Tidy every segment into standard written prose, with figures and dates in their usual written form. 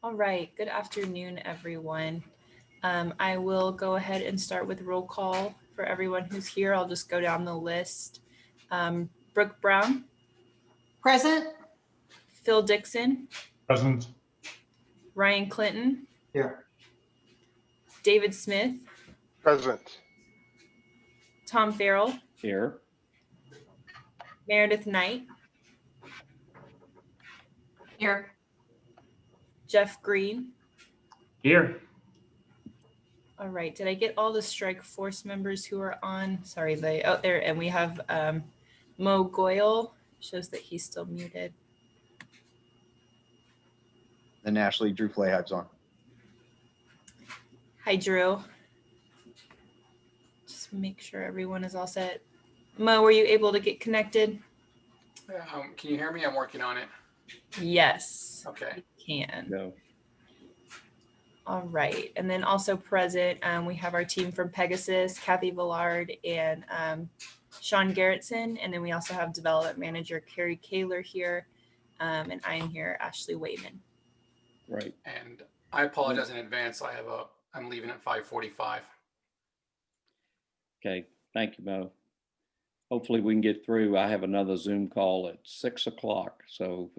All right, good afternoon, everyone. I will go ahead and start with roll call for everyone who's here. I'll just go down the list. Brooke Brown, Present. Phil Dixon, Present. Ryan Clinton, Here. David Smith, Present. Tom Farrell, Here. Meredith Knight, Here. Jeff Green. Here. All right, did I get all the strike force members who are on? Sorry, there, and we have Mo Goyle, shows that he's still muted. And Ashley, Drew Flayhive's on. Hi, Drew. Just make sure everyone is all set. Mo, were you able to get connected? Can you hear me? I'm working on it. Yes. Okay. Can. No. All right. And then also present, we have our team from Pegasus, Kathy Villard and Sean Garrettson. And then we also have development manager Carrie Kaler here. And I am here, Ashley Wayman. Right. And I apologize in advance. I'm leaving at 5:45. Okay. Thank you, Mo. Hopefully we can get through. I have another Zoom call at 6 o'clock, so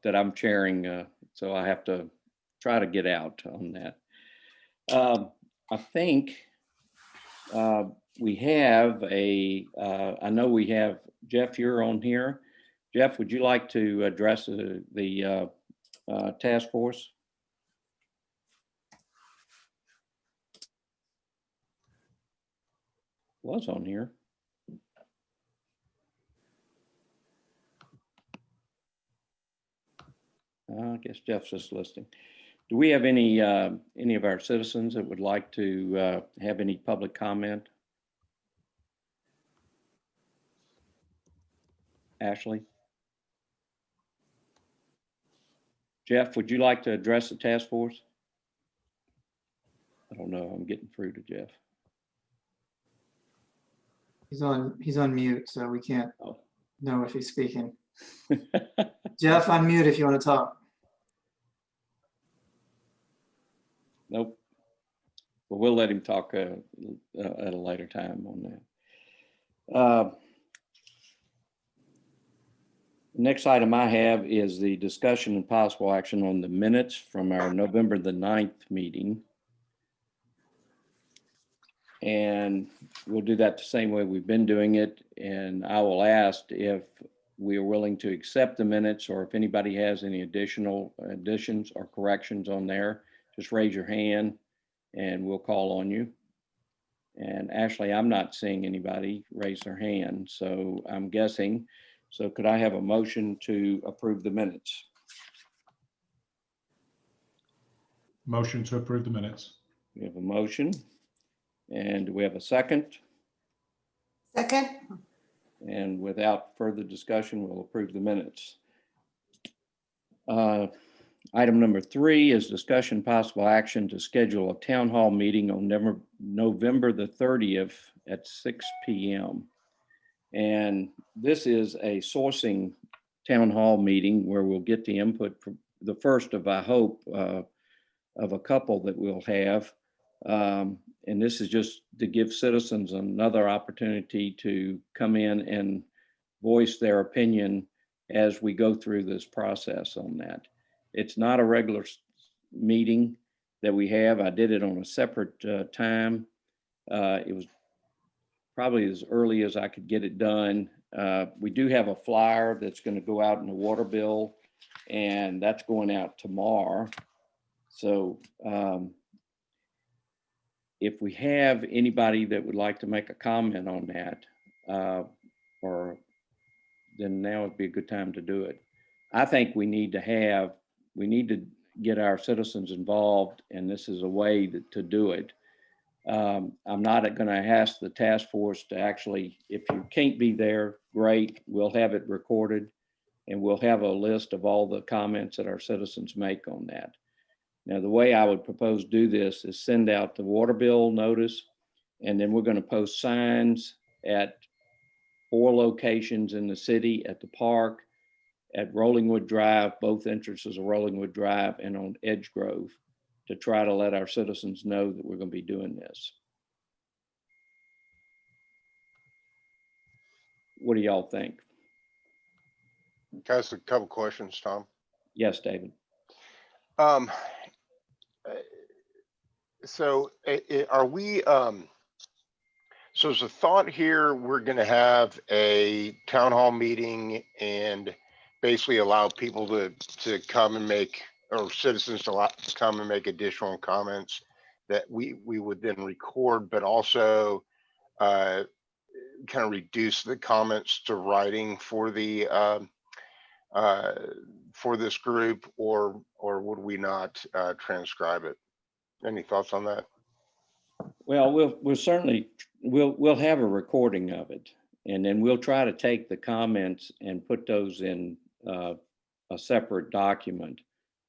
that I'm chairing. So I have to try to get out on that. I think we have I know we have Jeff, you're on here. Jeff, would you like to address the task force? Was on here. I guess Jeff's just listening. Do we have any of our citizens that would like to have any public comment? Ashley? Jeff, would you like to address the task force? I don't know. I'm getting through to Jeff. He's on mute, so we can't know if he's speaking. Oh. Jeff, unmute if you want to talk. Nope. Well, we'll let him talk at a later time on that. Next item I have is the discussion and possible action on the minutes from our November the 9th meeting. And we'll do that the same way we've been doing it. And I will ask if we are willing to accept the minutes, or if anybody has any additional additions or corrections on there, just raise your hand and we'll call on you. And Ashley, I'm not seeing anybody raise their hand, so I'm guessing. So could I have a motion to approve the minutes? Motion to approve the minutes. We have a motion. And do we have a second? Second. And without further discussion, we'll approve the minutes. Item number 3 is discussion possible action to schedule a town hall meeting on November the 30th at 6 p.m. And this is a sourcing town hall meeting where we'll get the input from the first of, I hope, of a couple that we'll have. And this is just to give citizens another opportunity to come in and voice their opinion as we go through this process on that. It's not a regular meeting that we have. I did it on a separate time. It was probably as early as I could get it done. We do have a flyer that's going to go out in the water bill, and that's going out tomorrow. So if we have anybody that would like to make a comment on that, then now would be a good time to do it. I think we need to get our citizens involved, and this is a way to do it. I'm not going to ask the task force to actually, if you can't be there, great, we'll have it recorded and we'll have a list of all the comments that our citizens make on that. Now, the way I would propose do this is send out the water bill notice, and then we're going to post signs at 4 locations in the city, at the park, at Rollingwood Drive, both entrances of Rollingwood Drive, and on Edge Grove, to try to let our citizens know that we're going to be doing this. What do y'all think? Guys, a couple questions, Tom. Yes, David. Um, so are we, so is the thought here, we're going to have a town hall meeting and basically allow people to come and make, or citizens to come and make additional comments that we would then record, but also kind of reduce the comments to writing for the for this group, or would we not transcribe it? Any thoughts on that? Well, we'll certainly, we'll have a recording of it, and then we'll try to take the comments and put those in a separate document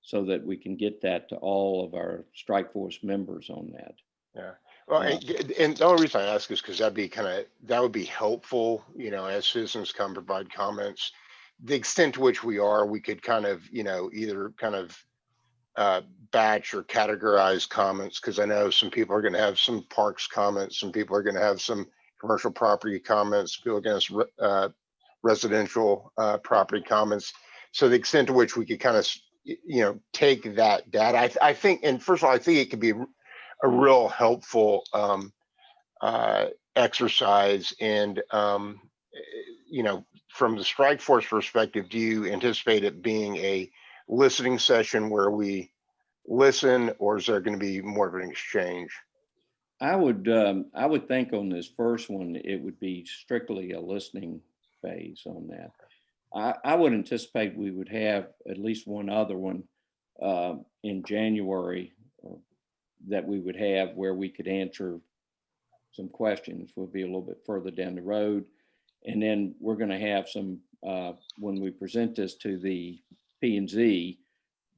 so that we can get that to all of our strike force members on that. Yeah. Well, and the only reason I ask is because that would be helpful, you know, as citizens come provide comments. The extent to which we could kind of, you know, either kind of batch or categorize comments, because I know some people are going to have some parks comments, some people are going to have some commercial property comments, people are going to have residential property comments. So the extent to which we could kind of, you know, take that data, I think, and first of all, I think it could be a real helpful exercise. And, you know, from the strike force perspective, do you anticipate it being a listening session where we listen, or is there going to be more of an exchange? I would think on this first one, it would be strictly a listening phase on that. I would anticipate we would have at least one other one in January that we would have where we could answer some questions. We'll be a little bit further down the road. And then we're going to have some, when we present this to the P&Z,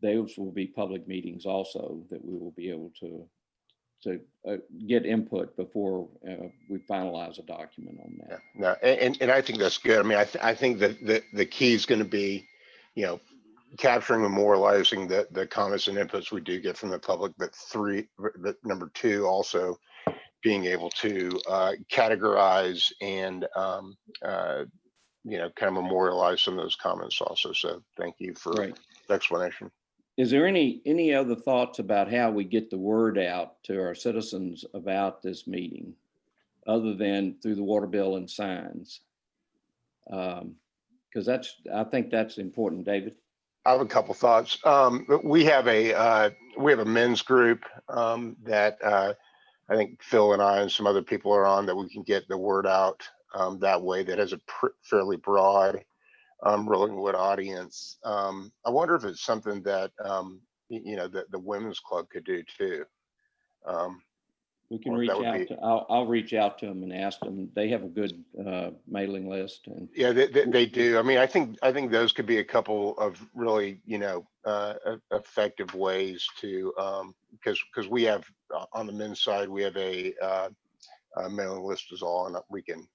those will be public meetings also that we will be able to get input before we finalize a document on that. Yeah, no, and I think that's good. I mean, I think that the key is going to be, you know, capturing and memorializing the comments and inputs we do get from the public, but number two, also being able to categorize and you know, kind of memorialize some of those comments also. So thank you for the explanation. Is there any other thoughts about how we get the word out to our citizens about this meeting, other than through the water bill and signs? Because I think that's important, David. I have a couple thoughts. We have a men's group that I think Phil and I and some other people are on, that we can get the word out that way, that has a fairly broad Rollingwood audience. I wonder if it's something that you know, that the women's club could do too. We can reach out to, I'll reach out to them and ask them. They have a good mailing list. And yeah, they do. I mean, I think those could be a couple of really, you know, effective ways to, because we have on the men's side, we have a mailing list is all, and we can,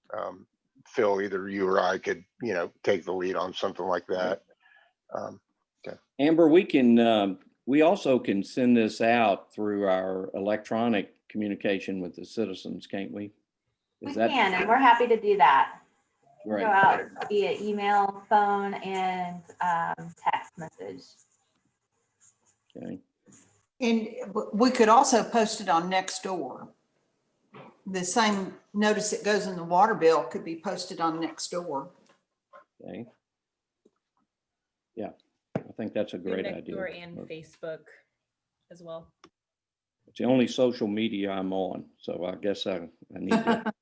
Phil, either you or I could, you know, take the lead on something like that. Okay. Amber, we also can send this out through our electronic communication with the citizens, can't we? We can, and we're happy to do that. Right. Go out via email, phone, and text message. Okay. And we could also post it on Nextdoor. The same notice that goes in the water bill could be posted on Nextdoor. Okay. Yeah, I think that's a great idea. Nextdoor and Facebook as well. It's the only social media I'm on, so I guess I need to.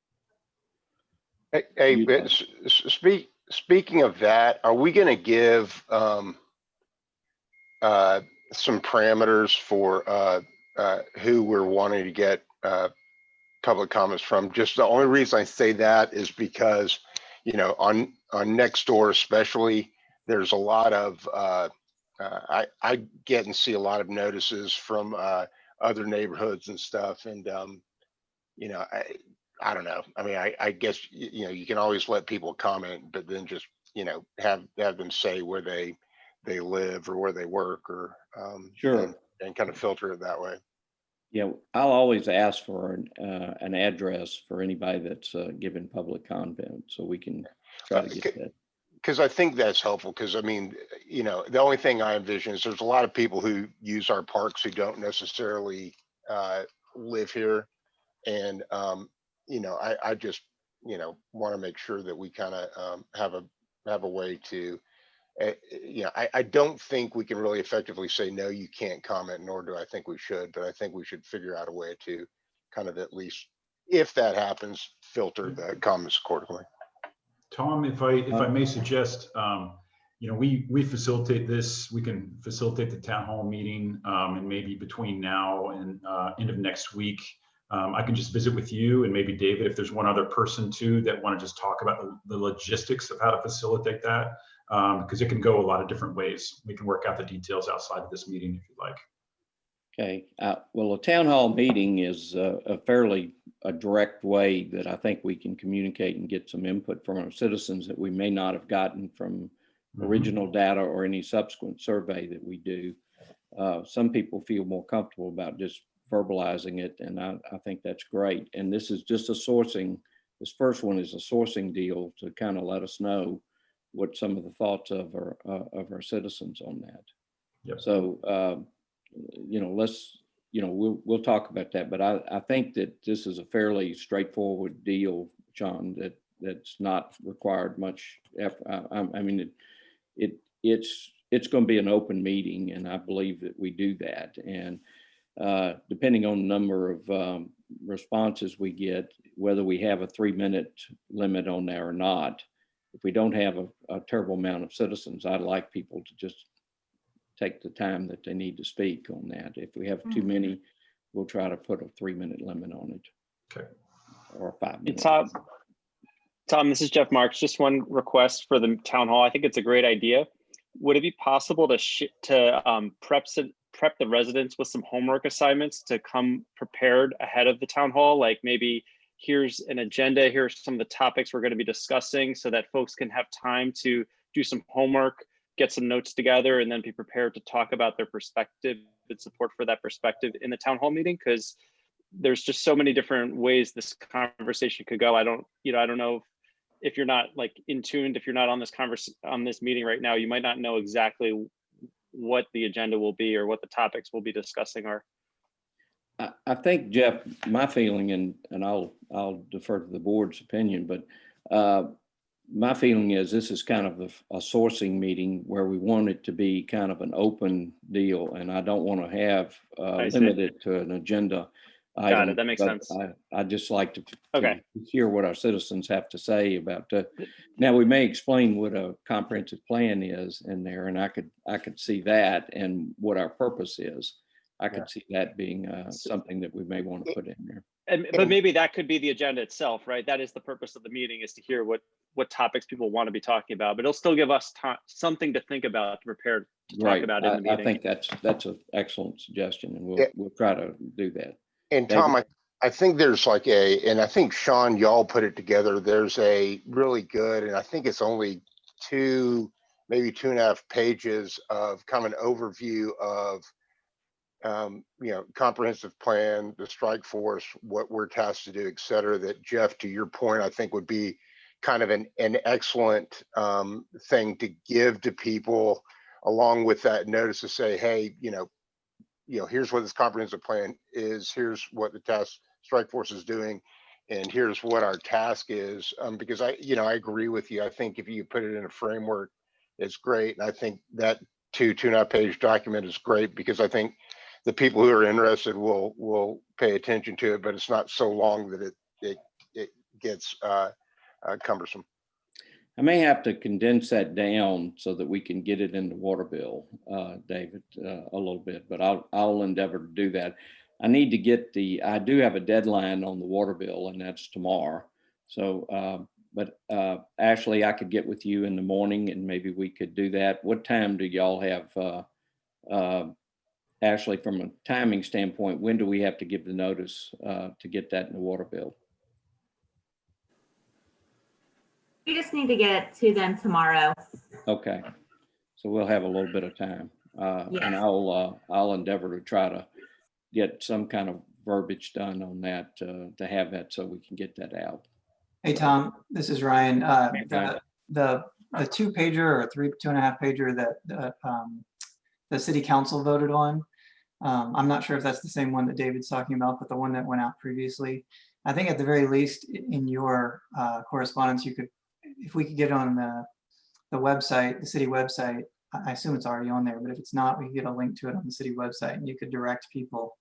Hey, speaking of that, are we going to give some parameters for who we're wanting to get public comments from? Just the only reason I say that is because, you know, on Nextdoor especially, there's a lot of I get and see a lot of notices from other neighborhoods and stuff, and you know, I don't know. I mean, I guess, you know, you can always let people comment, but then just have them say where they live or where they work, or Sure. and kind of filter it that way. Yeah, I'll always ask for an address for anybody that's giving public comment, so we can try to get that. Because I think that's helpful, because I mean, the only thing I envision is there's a lot of people who use our parks who don't necessarily live here. And, I just, want to make sure that we kind of have a way to, I don't think we can really effectively say, no, you can't comment, nor do I think we should, but I think we should figure out a way to kind of, at least if that happens, filter the comments accordingly. Tom, if I may suggest, we facilitate this. We can facilitate the town hall meeting, and maybe between now and end of next week, I can just visit with you and maybe David, if there's one other person too that want to just talk about the logistics of how to facilitate that, because it can go a lot of different ways. We can work out the details outside of this meeting if you'd like. Okay, well, a town hall meeting is a fairly direct way that I think we can communicate and get some input from our citizens that we may not have gotten from original data or any subsequent survey that we do. Some people feel more comfortable about just verbalizing it, and I think that's great. And this is just a sourcing, this first one is a sourcing deal to kind of let us know what some of the thoughts of our citizens on that. Yep. So, we'll talk about that, but I think that this is a fairly straightforward deal, John, that's not required much effort. I mean, it's going to be an open meeting, and I believe that we do that. And depending on the number of responses we get, whether we have a 3-minute limit on there or not, if we don't have a terrible amount of citizens, I'd like people to just take the time that they need to speak on that. If we have too many, we'll try to put a 3-minute limit on it. Okay. Or 5 minutes. Tom, this is Jeff Marks. Just one request for the town hall. I think it's a great idea. Would it be possible to prep the residents with some homework assignments to come prepared ahead of the town hall? Like maybe here's an agenda, here's some of the topics we're going to be discussing, so that folks can have time to do some homework, get some notes together, and then be prepared to talk about their perspective and support for that perspective in the town hall meeting. Because there's just so many different ways this conversation could go. I don't know if you're not like in tuned, if you're not on this meeting right now, you might not know exactly what the agenda will be or what the topics we'll be discussing are. I think, Jeff, my feeling, and I'll defer to the board's opinion, but my feeling is this is kind of a sourcing meeting where we want it to be kind of an open deal, and I don't want to have limited to an agenda item. Got it. That makes sense. I just like to Okay. hear what our citizens have to say about now we may explain what a comprehensive plan is in there, and I could see that, and what our purpose is. I could see that being something that we may want to put in there. But maybe that could be the agenda itself, right? That is the purpose of the meeting, is to hear what topics people want to be talking about, but it'll still give us something to think about, to prepare to talk about in the meeting. I think that's an excellent suggestion, and we'll try to do that. And Tom, I think there's and I think Sean, y'all put it together. There's a really good, and I think it's only maybe 2.5 pages of kind of an overview of, comprehensive plan, the strike force, what we're tasked to do, et cetera, that Jeff, to your point, I think would be kind of an excellent thing to give to people, along with that notice to say, hey, here's what this comprehensive plan is, here's what the task strike force is doing, and here's what our task is. Because I agree with you. I think if you put it in a framework, it's great. And I think that 2.5 page document is great, because I think the people who are interested will pay attention to it, but it's not so long that it gets cumbersome. I may have to condense that down so that we can get it in the water bill, David, a little bit, but I'll endeavor to do that. I need to get I do have a deadline on the water bill, and that's tomorrow. So, but Ashley, I could get with you in the morning, and maybe we could do that. What time do y'all have, Ashley, from a timing standpoint? When do we have to give the notice to get that in the water bill? We just need to get it to them tomorrow. Okay, so we'll have a little bit of time. And I'll endeavor to try to get some kind of verbiage done on that, to have that so we can get that out. Hey, Tom, this is Ryan. Hey, Ryan. The 2-pager or 2.5 pager that the city council voted on, I'm not sure if that's the same one that David's talking about, but the one that went out previously. I think at the very least in your correspondence, you could, if we could get it on the website, the city website, I assume it's already on there, but if it's not, we can get a link to it on the city website and you could direct people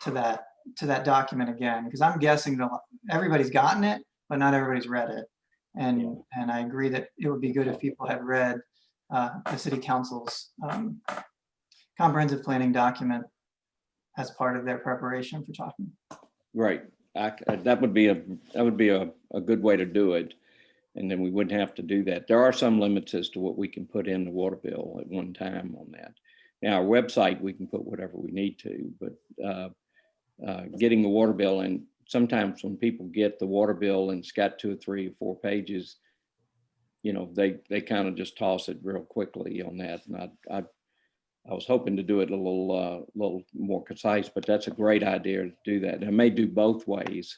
to that document again, because I'm guessing that everybody's gotten it, but not everybody's read it. And I agree that it would be good if people had read the city council's comprehensive planning document as part of their preparation for talking. Right. That would be a good way to do it. And then we wouldn't have to do that. There are some limits as to what we can put in the water bill at one time on that. Now, our website, we can put whatever we need to, but getting the water bill, and sometimes when people get the water bill and it's got 2 or 3 or 4 pages, you know, they kind of just toss it real quickly on that. And I was hoping to do it a little more concise, but that's a great idea to do that. And I may do both ways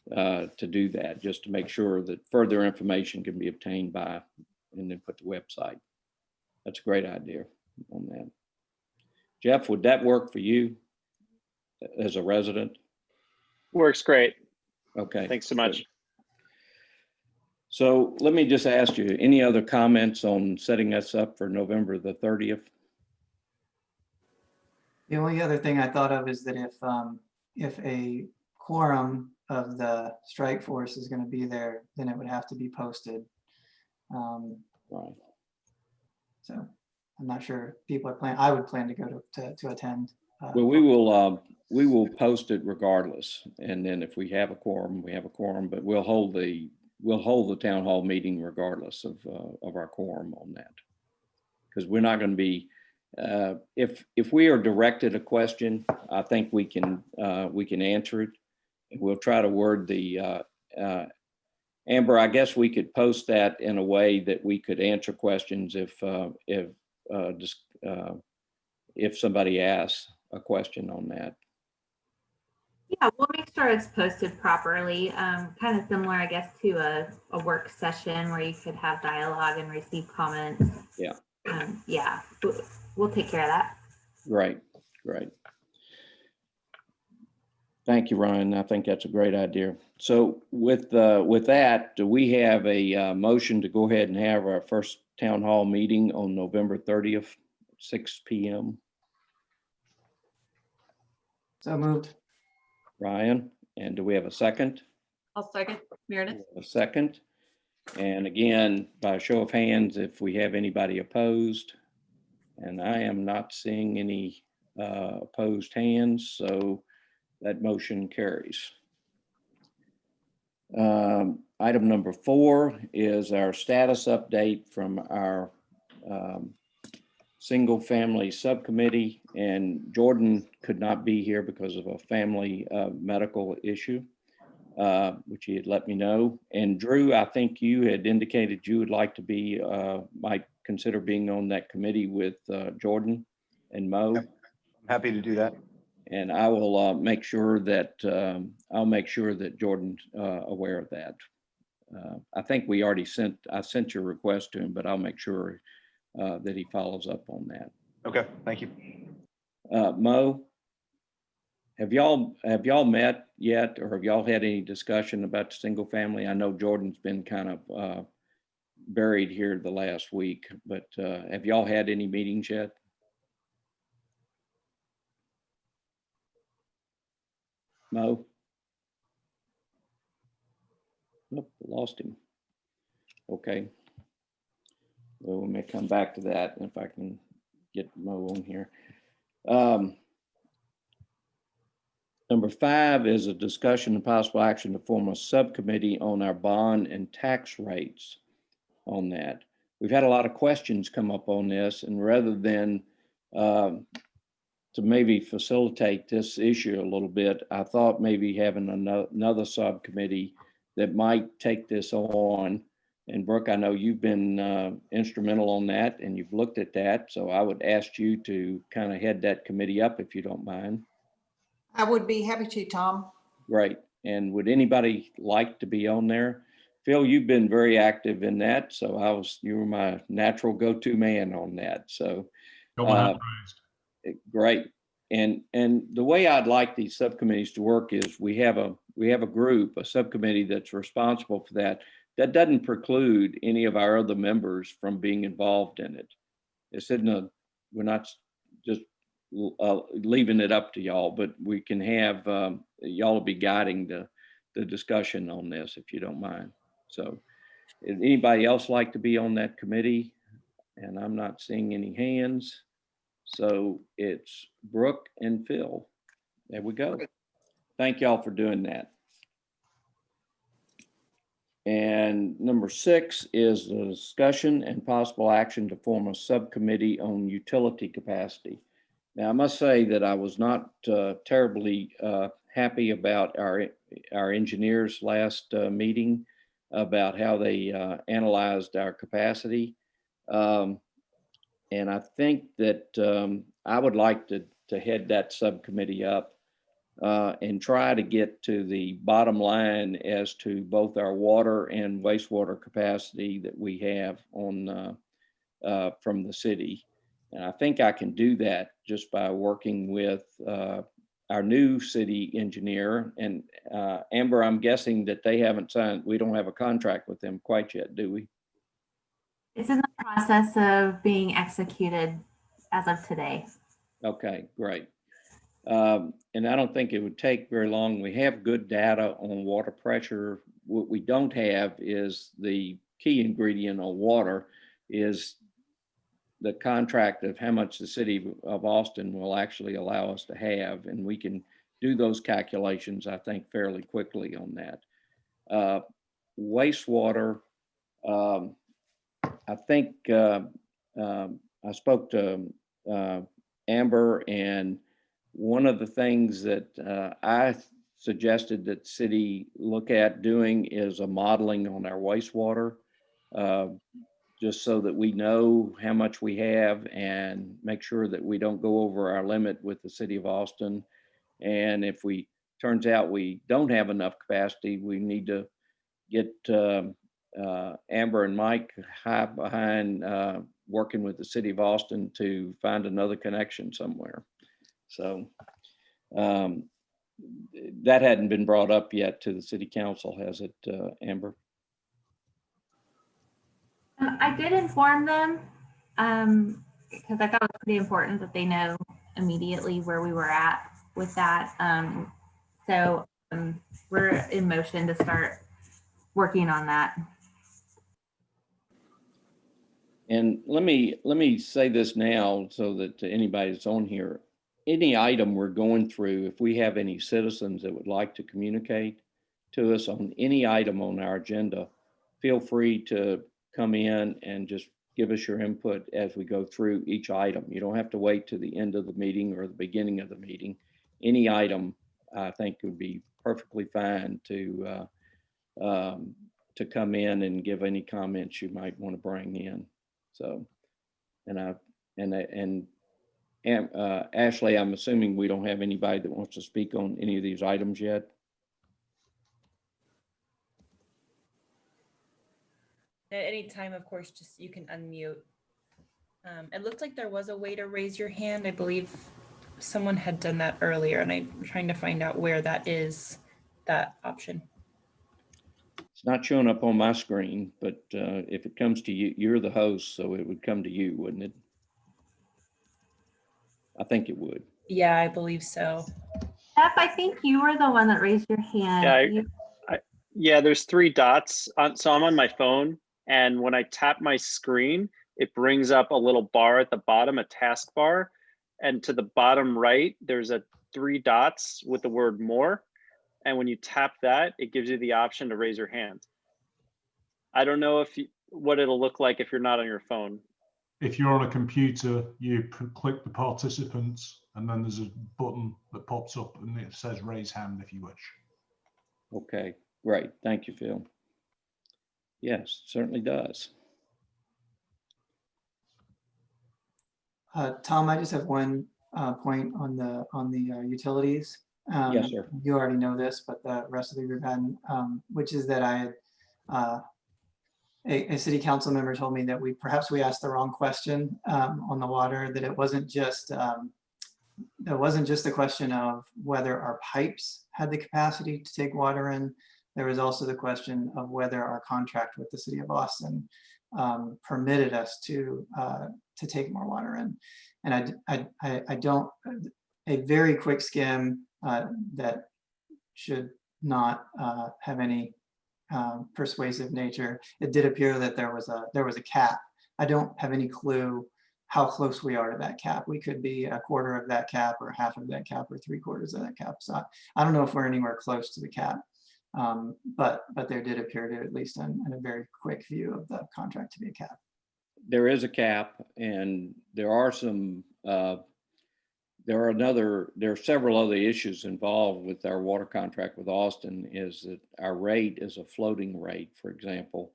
to do that, just to make sure that further information can be obtained by, and then put the website. That's a great idea on that. Jeff, would that work for you as a resident? Works great. Okay. Thanks so much. Good. So let me just ask you, any other comments on setting us up for November the 30th? The only other thing I thought of is that if a quorum of the strike force is going to be there, then it would have to be posted. Right. So I'm not sure if people are planning. I would plan to go to attend. Well, we will post it regardless, and then if we have a quorum, we have a quorum. But we'll hold the town hall meeting regardless of our quorum on that, because we're not going to be. If we are directed a question, I think we can answer it. We'll try to word the Amber. I guess we could post that in a way that we could answer questions if somebody asks a question on that. Yeah, we'll make sure it's posted properly. Kind of similar, I guess, to a work session where you could have dialogue and receive comments. Yeah. Yeah, we'll take care of that. Great. Thank you, Ryan. I think that's a great idea. So with that, do we have a motion to go ahead and have our first town hall meeting on November 30th, 6 p.m.? So moved. Ryan, and do we have a second? I'll second, Meredith. A second. And again, by a show of hands, if we have anybody opposed, and I am not seeing any opposed hands, so that motion carries. Item number 4 is our status update from our single family subcommittee, and Jordan could not be here because of a family medical issue, which he had let me know. And Drew, I think you had indicated you would like to be, might consider being on that committee with Jordan and Mo. I'm happy to do that. And I will make sure that Jordan's aware of that. I think we already I sent your request to him, but I'll make sure that he follows up on that. Okay, thank you. Mo, have y'all met yet, or have y'all had any discussion about the single family? I know Jordan's been kind of buried here the last week, but have y'all had any meetings yet? Mo? Nope, lost him. Okay. Well, we may come back to that if I can get Mo on here. Number 5 is a discussion and possible action to form a subcommittee on our bond and tax rates on that. We've had a lot of questions come up on this, and rather than to maybe facilitate this issue a little bit, I thought maybe having another subcommittee that might take this on And Brooke, I know you've been instrumental on that and you've looked at that. So I would ask you to kind of head that committee up if you don't mind. I would be happy to, Tom. Great. And would anybody like to be on there? Phil, you've been very active in that. So you were my natural go-to man on that. So great. And the way I'd like these subcommittees to work is we have a group, a subcommittee that's responsible for that. That doesn't preclude any of our other members from being involved in it. We're not just leaving it up to y'all, but we can have y'all will be guiding the discussion on this if you don't mind. So anybody else like to be on that committee? And I'm not seeing any hands. So it's Brooke and Phil. There we go. Thank y'all for doing that. And number 6 is the discussion and possible action to form a subcommittee on utility capacity. Now, I must say that I was not terribly happy about our engineers last meeting about how they analyzed our capacity. And I think that I would like to head that subcommittee up and try to get to the bottom line as to both our water and wastewater capacity that we have on from the city. And I think I can do that just by working with our new city engineer. And Amber, I'm guessing that they haven't signed, we don't have a contract with them quite yet, do we? It's in the process of being executed as of today. Okay, great. And I don't think it would take very long. We have good data on water pressure. What we don't have is the key ingredient on water is the contract of how much the city of Austin will actually allow us to have. And we can do those calculations, I think, fairly quickly on that. Wastewater, I think I spoke to Amber, and one of the things that I suggested that city look at doing is a modeling on our wastewater, just so that we know how much we have and make sure that we don't go over our limit with the city of Austin. And if turns out we don't have enough capacity, we need to get Amber and Mike high behind working with the city of Austin to find another connection somewhere. So that hadn't been brought up yet to the city council, has it, Amber? I did inform them because I thought it was pretty important that they know immediately where we were at with that. So we're in motion to start working on that. And let me say this now so that anybody that's on here, any item we're going through, if we have any citizens that would like to communicate to us on any item on our agenda, feel free to come in and just give us your input as we go through each item. You don't have to wait to the end of the meeting or the beginning of the meeting. Any item, I think, would be perfectly fine to come in and give any comments you might want to bring in. So, Ashley, I'm assuming we don't have anybody that wants to speak on any of these items yet. At any time, of course, just you can unmute. It looked like there was a way to raise your hand. I believe someone had done that earlier, and I'm trying to find out where that is, that option. It's not showing up on my screen, but if it comes to you, you're the host, so it would come to you, wouldn't it? I think it would. Yeah, I believe so. Steph, I think you were the one that raised your hand. Yeah, there's 3 dots. So I'm on my phone, and when I tap my screen, it brings up a little bar at the bottom, a task bar. And to the bottom right, there's 3 dots with the word more. And when you tap that, it gives you the option to raise your hand. I don't know what it'll look like if you're not on your phone. If you're on a computer, you click the participants, and then there's a button that pops up and it says raise hand if you wish. Okay, great. Thank you, Phil. Yes, certainly does. Tom, I just have one point on the utilities. Yes, sir. You already know this, but the rest of the group hadn't, which is that I had a city council member told me that perhaps we asked the wrong question on the water, that it wasn't just the question of whether our pipes had the capacity to take water in. There was also the question of whether our contract with the city of Austin permitted us to take more water in. And I don't, a very quick skim that should not have any persuasive nature. It did appear that there was a cap. I don't have any clue how close we are to that cap. We could be a quarter of that cap, or half of that cap, or 3/4 of that cap. So I don't know if we're anywhere close to the cap, but there did appear to, at least in a very quick view of the contract, to be a cap. There is a cap, and there are some. There are several other issues involved with our water contract with Austin. Is that our rate is a floating rate, for example,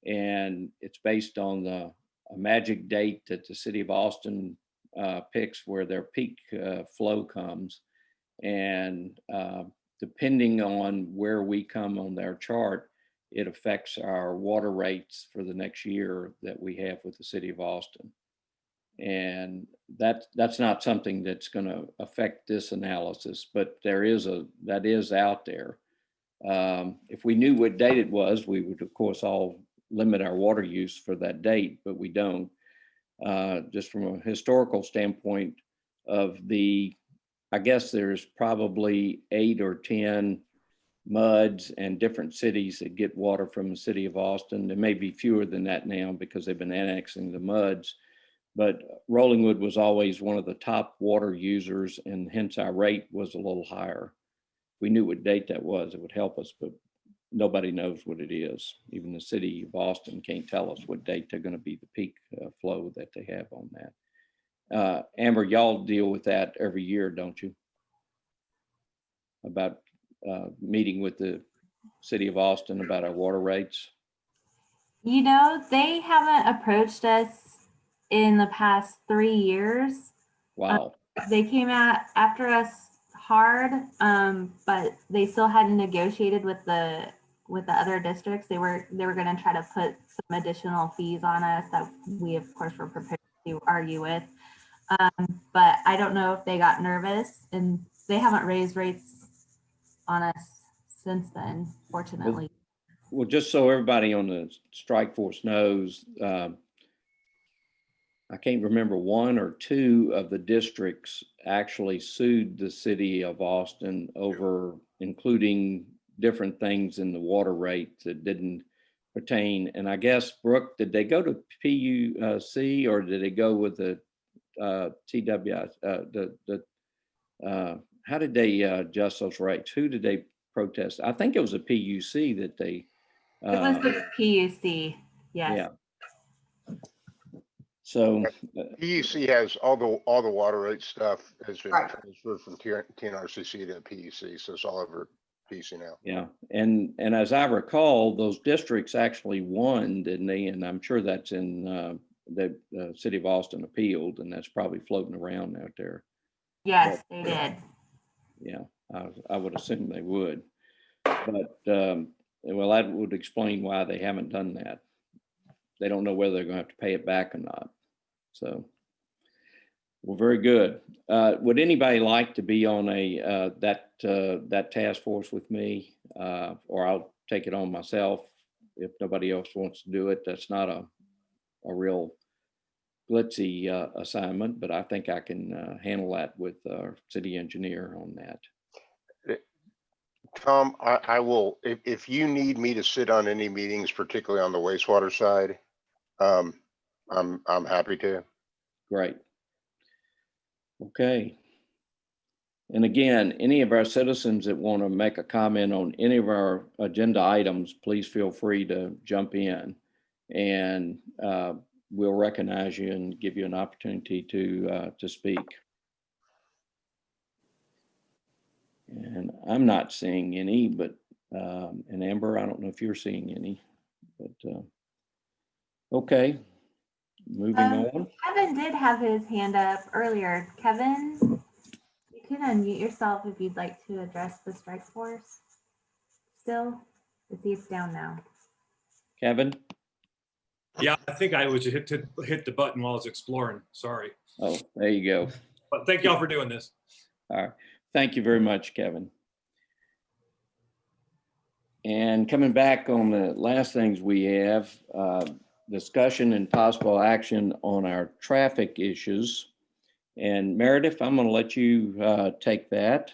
and it's based on a magic date that the city of Austin picks where their peak flow comes. And depending on where we come on their chart, it affects our water rates for the next year that we have with the city of Austin. And that's not something that's going to affect this analysis, but that is out there. If we knew what date it was, we would of course all limit our water use for that date, but we don't. Just from a historical standpoint I guess there's probably 8 or 10 MUDs and different cities that get water from the city of Austin. There may be fewer than that now because they've been annexing the MUDs, but Rollingwood was always one of the top water users, and hence our rate was a little higher. If we knew what date that was, it would help us, but nobody knows what it is. Even the city of Austin can't tell us what date they're going to be the peak flow that they have on that. Amber, y'all deal with that every year, don't you? About meeting with the city of Austin about our water rates? You know, they haven't approached us in the past 3 years. Wow. They came after us hard, but they still hadn't negotiated with the other districts. They were going to try to put some additional fees on us that we of course were prepared to argue with. But I don't know if they got nervous, and they haven't raised rates on us since then, fortunately. Well, just so everybody on the strike force knows, I can't remember, 1 or 2 of the districts actually sued the city of Austin over including different things in the water rate that didn't pertain. And I guess, Brooke, did they go to PUC or did they go with the TWI? How did they adjust those rates? Who did they protest? I think it was a PUC that they. It was the PUC, yes. Yeah. So PUC has all the water rate stuff has been Right. transferred from TNRCC to PUC, so it's all over PUC now. yeah, and as I recall, those districts actually won, didn't they? And I'm sure that's in the city of Austin appealed, and that's probably floating around out there. Yes, they did. Yeah, I would assume they would, but well, that would explain why they haven't done that. They don't know whether they're going to have to pay it back or not. So, well, very good. Would anybody like to be on that task force with me, or I'll take it on myself if nobody else wants to do it? That's not a real glitzy assignment, but I think I can handle that with our city engineer on that. Tom, I will, if you need me to sit on any meetings, particularly on the wastewater side, I'm happy to. Great. Okay. And again, any of our citizens that want to make a comment on any of our agenda items, please feel free to jump in, and we'll recognize you and give you an opportunity to speak. And I'm not seeing any, but and Amber, I don't know if you're seeing any. But, okay, moving on. Kevin did have his hand up earlier. Kevin, you can unmute yourself if you'd like to address the strike force still. I see it's down now. Kevin? Yeah, I think I was hit the button while I was exploring. Sorry. Oh, there you go. But thank y'all for doing this. All right. Thank you very much, Kevin. And coming back on the last things we have, discussion and possible action on our traffic issues. And Meredith, I'm going to let you take that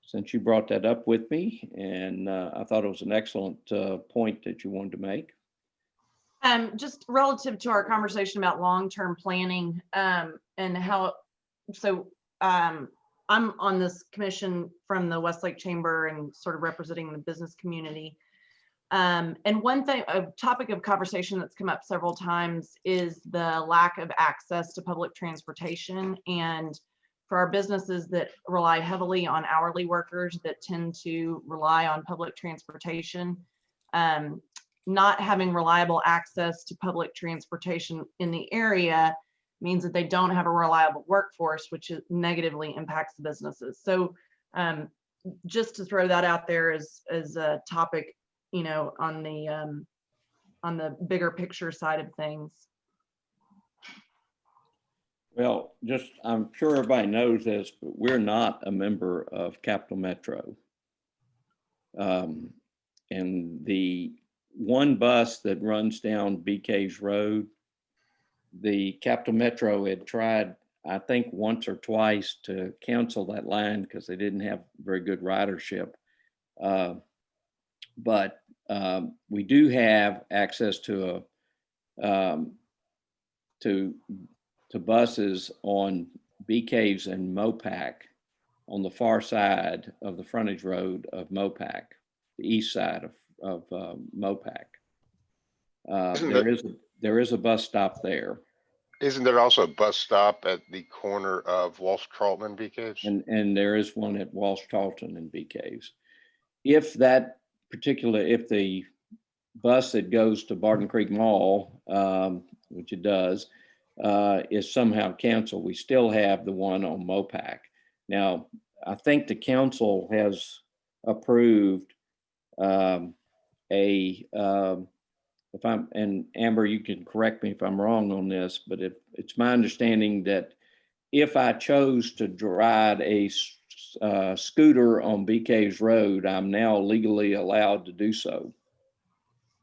since you brought that up with me. And I thought it was an excellent point that you wanted to make. Just relative to our conversation about long-term planning, and how, so I'm on this commission from the Westlake Chamber and sort of representing the business community. And one thing, a topic of conversation that's come up several times is the lack of access to public transportation. And for our businesses that rely heavily on hourly workers that tend to rely on public transportation, not having reliable access to public transportation in the area means that they don't have a reliable workforce, which negatively impacts the businesses. So just to throw that out there as a topic, you know, on the bigger picture side of things. Well, just, I'm sure everybody knows this, but we're not a member of Capital Metro. And the one bus that runs down BK's Road, the Capital Metro had tried, I think, once or twice to cancel that line because they didn't have very good ridership. But we do have access to buses on BK's and Mopac on the far side of the frontage road of Mopac, the east side of Mopac. There is a bus stop there. Isn't there also a bus stop at the corner of Walsh Carlton and BK's? And there is one at Walsh Carlton and BK's. If that particular, if the bus that goes to Barton Creek Mall, which it does, is somehow canceled, we still have the one on Mopac. Now, I think the council has approved if I'm, and Amber, you can correct me if I'm wrong on this, but it's my understanding that if I chose to ride a scooter on BK's Road, I'm now legally allowed to do so.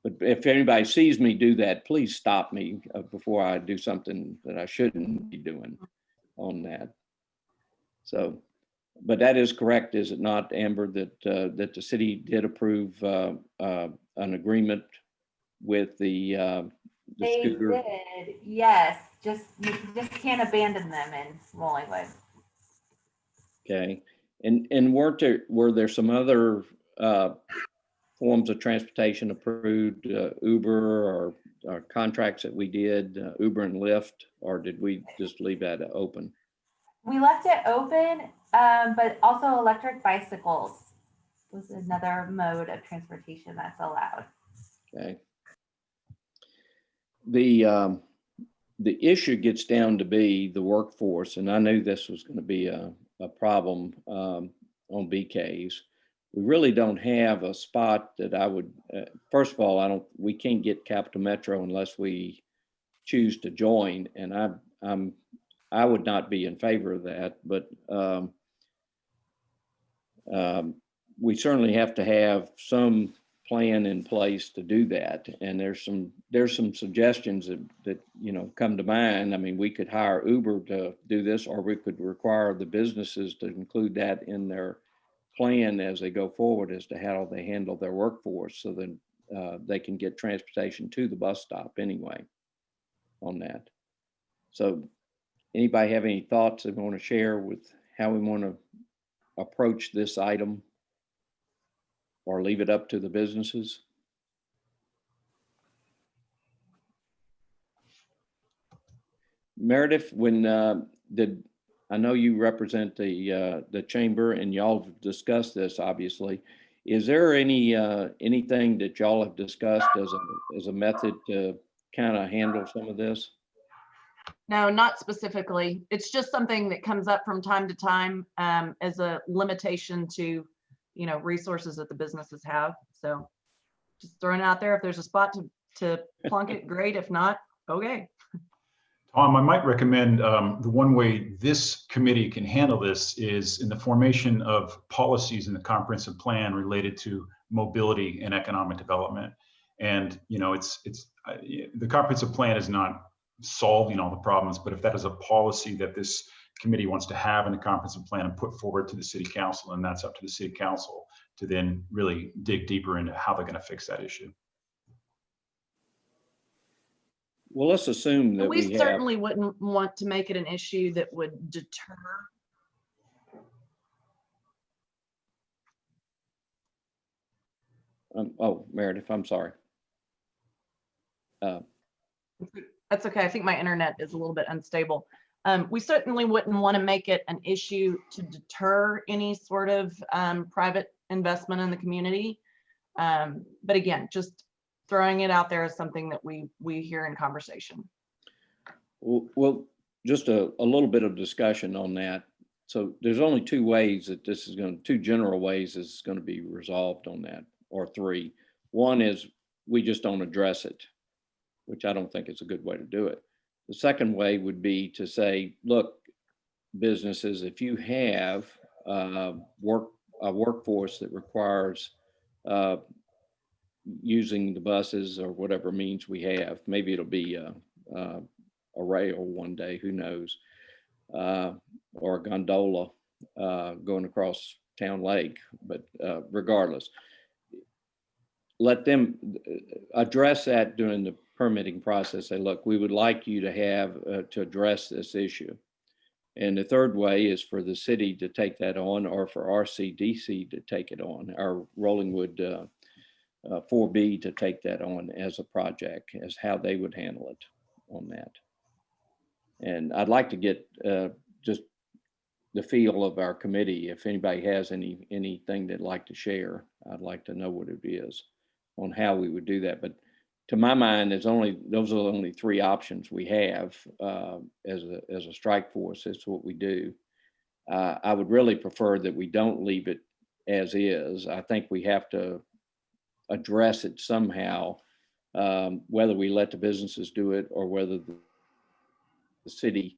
But if anybody sees me do that, please stop me before I do something that I shouldn't be doing on that. So, but that is correct, is it not, Amber, that the city did approve an agreement with the scooter? They did, yes. You just can't abandon them in Rollingwood. Okay, and were there some other forms of transportation approved, Uber or contracts that we did, Uber and Lyft, or did we just leave that open? We left it open, but also electric bicycles was another mode of transportation that's allowed. Okay. The issue gets down to be the workforce, and I knew this was going to be a problem on BK's. We really don't have a spot that I would, first of all, we can't get Capital Metro unless we choose to join, and I would not be in favor of that, but we certainly have to have some plan in place to do that. And there's some suggestions that you know come to mind. I mean, we could hire Uber to do this, or we could require the businesses to include that in their plan as they go forward as to how they handle their workforce, so that they can get transportation to the bus stop anyway on that. So anybody have any thoughts they want to share with how we want to approach this item, or leave it up to the businesses? Meredith, when I know you represent the chamber and y'all discussed this, obviously. Is there any, anything that y'all have discussed as a method to kind of handle some of this? No, not specifically. It's just something that comes up from time to time as a limitation to, resources that the businesses have. So just throwing it out there. If there's a spot to plunk it, great. If not, okay. Tom, I might recommend the one way this committee can handle this is in the formation of policies in the comprehensive plan related to mobility and economic development. And the comprehensive plan is not solving all the problems, but if that is a policy that this committee wants to have in the comprehensive plan and put forward to the city council, and that's up to the city council to then really dig deeper into how they're going to fix that issue. Well, let's assume that We we have, certainly wouldn't want to make it an issue that would deter. oh, Meredith, I'm sorry. That's okay. I think my internet is a little bit unstable. We certainly wouldn't want to make it an issue to deter any sort of private investment in the community. But again, just throwing it out there as something that we hear in conversation. Well, just a little bit of discussion on that. So there's only two ways that this is two general ways it's going to be resolved on that, or three. One is we just don't address it, which I don't think is a good way to do it. The second way would be to say, look, businesses, if you have a workforce that requires using the buses or whatever means we have, maybe it'll be a rail one day, who knows, or a gondola going across town lake, but regardless, let them address that during the permitting process. Say, look, we would like you to have to address this issue. And the third way is for the city to take that on, or for RCDC to take it on, our Rollingwood 4B to take that on as a project, as how they would handle it on that. And I'd like to get just the feel of our committee. If anybody has anything they'd like to share, I'd like to know what it is on how we would do that. But to my mind, those are the only three options we have as a strike force. That's what we do. I would really prefer that we don't leave it as is. I think we have to address it somehow, whether we let the businesses do it or whether the city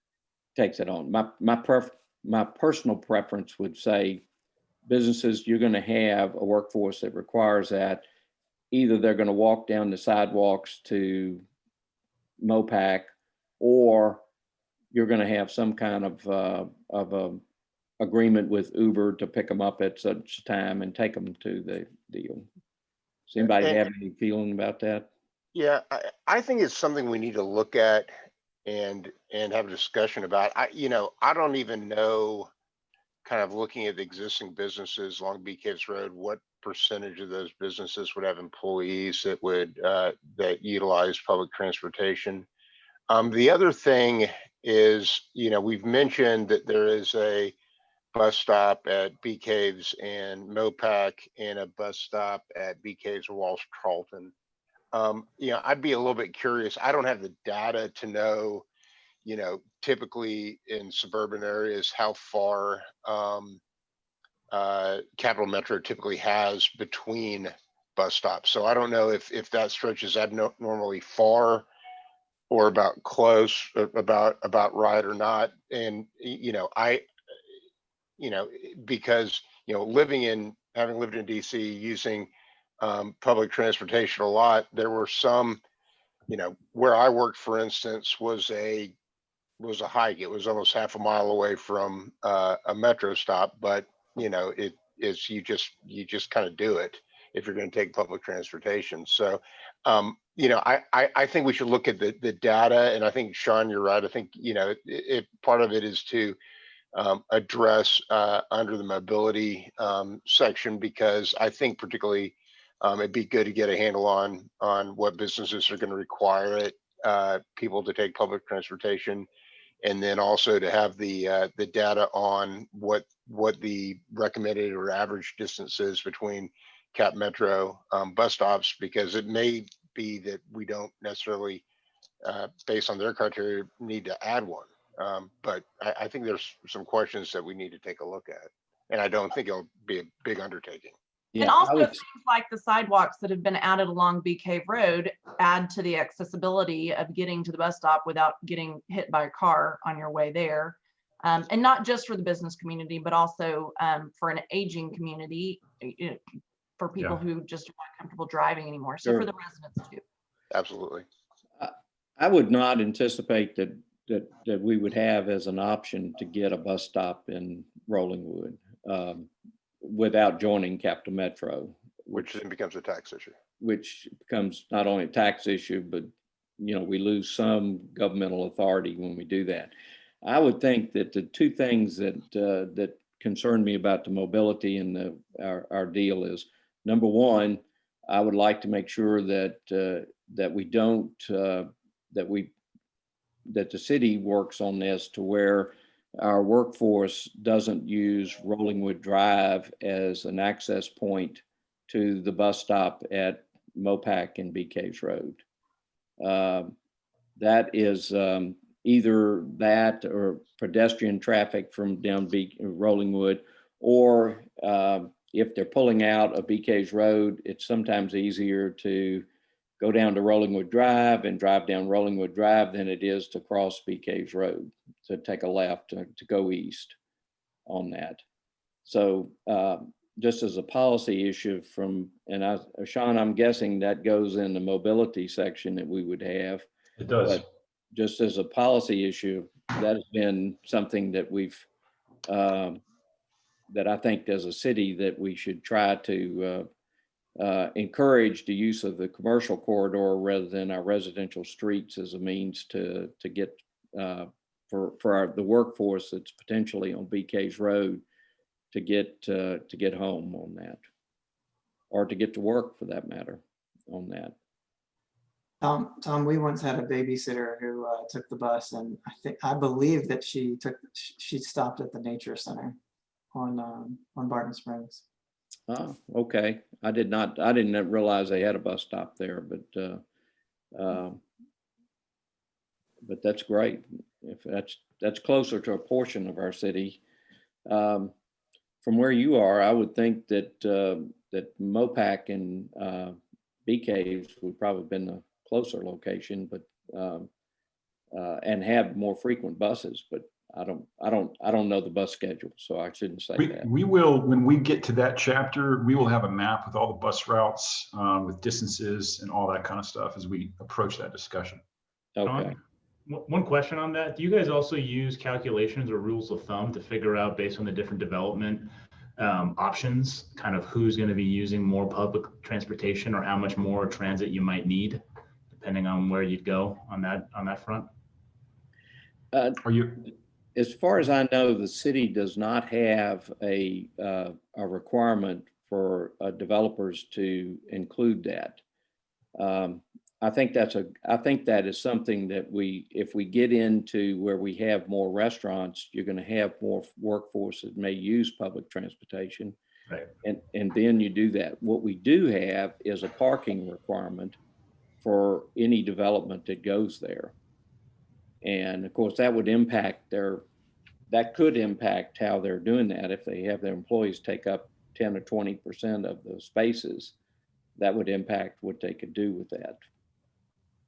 takes it on. My personal preference would say, businesses, you're going to have a workforce that requires that. Either they're going to walk down the sidewalks to Mopac, or you're going to have some kind of agreement with Uber to pick them up at such time and take them to the deal. Does anybody have any feeling about that? Yeah, I think it's something we need to look at and have a discussion about. I don't even know, kind of looking at the existing businesses along Bee Caves Road, what percentage of those businesses would have employees that would that utilize public transportation. The other thing is, we've mentioned that there is a bus stop at Bee Caves and Mopac and a bus stop at Bee Caves and Walsh Carlton. I'd be a little bit curious. I don't have the data to know, typically in suburban areas, how far Capital Metro typically has between bus stops. So I don't know if that stretches abnormally far or about close, about right or not. And, because, having lived in DC, using public transportation a lot, there were some, where I worked, for instance, was a hike. It was almost half a mile away from a metro stop, but it is, you just kind of do it if you're going to take public transportation. So I think we should look at the data, and I think, Sean, you're right. I think part of it is to address under the mobility section, because I think particularly it'd be good to get a handle on what businesses are going to require people to take public transportation, and then also to have the data on what the recommended or average distance is between Cap Metro bus stops, because it may be that we don't necessarily, based on their criteria, need to add one. But I think there's some questions that we need to take a look at. And I don't think it'll be a big undertaking. And Yeah, I also would, things like the sidewalks that have been added along Bee Cave Road add to the accessibility of getting to the bus stop without getting hit by a car on your way there. And not just for the business community, but also for an aging community, for people who just aren't comfortable driving anymore. So for the residents too. Absolutely. I would not anticipate that we would have as an option to get a bus stop in Rollingwood without joining Capital Metro, Which then becomes a tax issue. which becomes not only a tax issue, but we lose some governmental authority when we do that. I would think that the two things that concern me about the mobility and our deal is, number one, I would like to make sure that we don't that the city works on this to where our workforce doesn't use Rollingwood Drive as an access point to the bus stop at Mopac and Bee Caves Road. That is either that or pedestrian traffic from down Rollingwood, or if they're pulling out of Bee Caves Road, it's sometimes easier to go down to Rollingwood Drive and drive down Rollingwood Drive than it is to cross Bee Caves Road, to take a left to go east on that. So just as a policy issue Sean, I'm guessing that goes in the mobility section that we would have. It does. But just as a policy issue, that has been something that we've, that I think as a city that we should try to encourage the use of the commercial corridor rather than our residential streets as a means to get for the workforce that's potentially on Bee Caves Road to get home on that, or to get to work for that matter on that. Tom, we once had a babysitter who took the bus, and I believe that she stopped at the nature center on Barton Springs. Oh, okay. I didn't realize they had a bus stop there, but that's great. If that's closer to a portion of our city. From where you are, I would think that that Mopac and Bee Caves would probably have been the closer location, but and have more frequent buses. But I don't know the bus schedule, so I shouldn't say that. We will, when we get to that chapter, we will have a map with all the bus routes, with distances and all that kind of stuff as we approach that discussion. Okay. One question on that. Do you guys also use calculations or rules of thumb to figure out, based on the different development options, kind of who's going to be using more public transportation or how much more transit you might need, depending on where you'd go on that front? As far as I know, the city does not have a requirement for developers to include that. I think that is something that if we get into where we have more restaurants, you're going to have more workforce that may use public transportation. Right. And then you do that. What we do have is a parking requirement for any development that goes there. And of course, that could impact how they're doing that. If they have their employees take up 10 or 20% of the spaces, that would impact what they could do with that.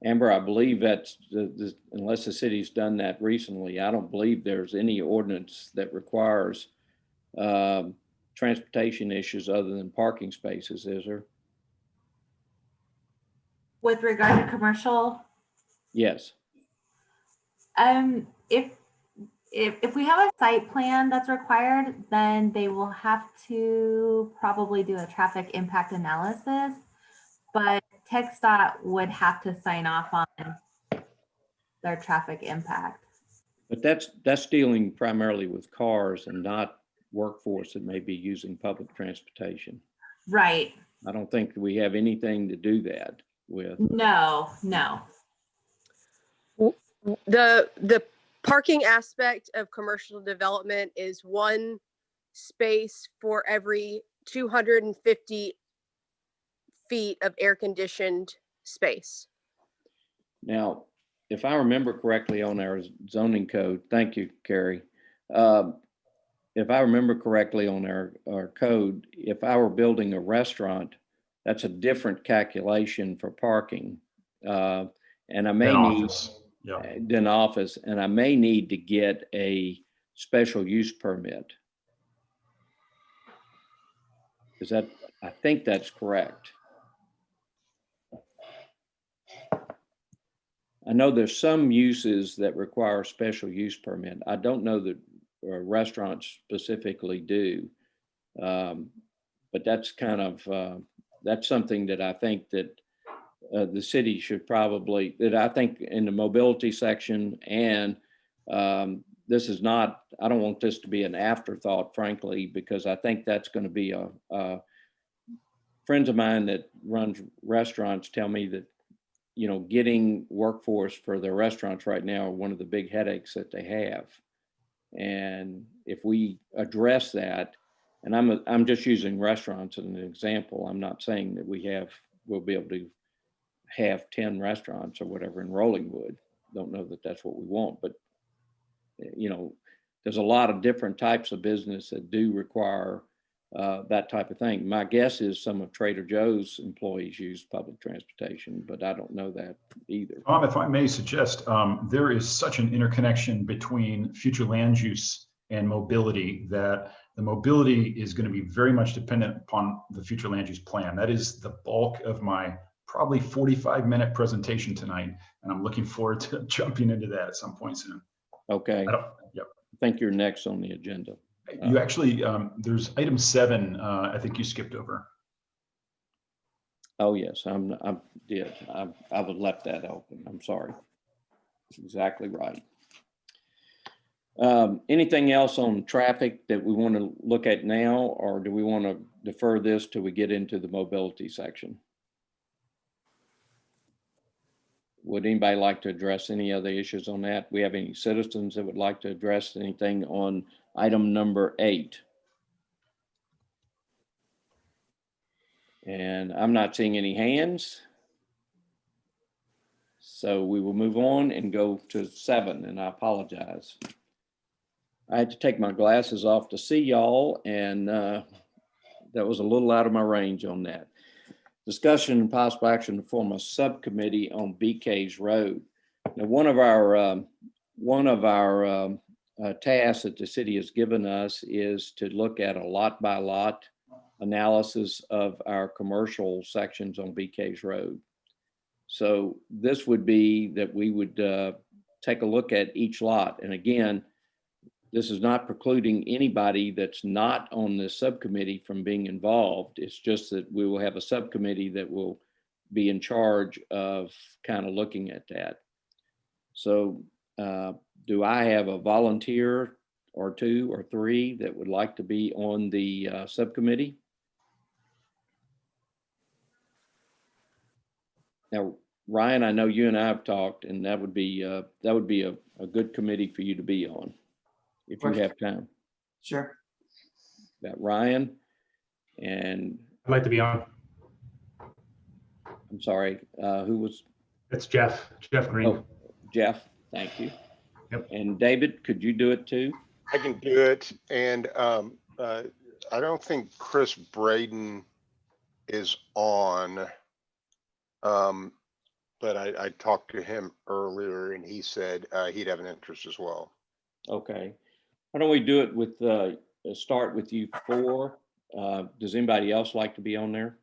Amber, I believe that's unless the city's done that recently, I don't believe there's any ordinance that requires transportation issues other than parking spaces, is there? With regard to commercial, Yes. If we have a site plan that's required, then they will have to probably do a traffic impact analysis, but TxDOT would have to sign off on their traffic impact. But that's dealing primarily with cars and not workforce that may be using public transportation. Right. I don't think we have anything to do that with. No. The parking aspect of commercial development is one space for every 250 feet of air-conditioned space. Now, if I remember correctly on our zoning code, thank you, Carrie. If I remember correctly on our code, if I were building a restaurant, that's a different calculation for parking. And I may need than office, and I may need to get a special use permit. Is that, I think that's correct. I know there's some uses that require a special use permit. I don't know that restaurants specifically do. But that's kind of, that's something that I think that the city should probably, that I think in the mobility section, and this is not, I don't want this to be an afterthought, frankly, because I think that's going to be friends of mine that runs restaurants tell me that, you know, getting workforce for their restaurants right now are one of the big headaches that they have. And if we address that, and I'm just using restaurants as an example, I'm not saying that we'll be able to have 10 restaurants or whatever in Rollingwood. Don't know that that's what we want, but you know, there's a lot of different types of business that do require that type of thing. My guess is some of Trader Joe's employees use public transportation, but I don't know that either. Tom, if I may suggest, there is such an interconnection between future land use and mobility that the mobility is going to be very much dependent upon the future land use plan. That is the bulk of my probably 45-minute presentation tonight, and I'm looking forward to jumping into that at some point soon. Okay. Yep. I think you're next on the agenda. You actually, there's item 7, I think you skipped over. Oh, yes, I did. I would left that open. I'm sorry. That's exactly right. Anything else on traffic that we want to look at now, or do we want to defer this till we get into the mobility section? Would anybody like to address any other issues on that? We have any citizens that would like to address anything on item number 8? And I'm not seeing any hands. So we will move on and go to 7, and I apologize. I had to take my glasses off to see y'all, and that was a little out of my range on that. Discussion and possible action to form a subcommittee on BK's Road. Now, one of our tasks that the city has given us is to look at a lot by lot analysis of our commercial sections on BK's Road. So this would be that we would take a look at each lot. And again, this is not precluding anybody that's not on this subcommittee from being involved. It's just that we will have a subcommittee that will be in charge of kind of looking at that. So do I have a volunteer or 2 or 3 that would like to be on the subcommittee? Now, Ryan, I know you and I have talked, and that would be a good committee for you to be on if you have time. Sure. Got Ryan, and I'd like to be on. I'm sorry, who was? It's Jeff Green. Oh, Jeff, thank you. Yep. And David, could you do it too? I can do it. And I don't think Chris Braden is on. But I talked to him earlier and he said he'd have an interest as well. Okay. Why don't we do it with, start with you 4. Does anybody else like to be on there?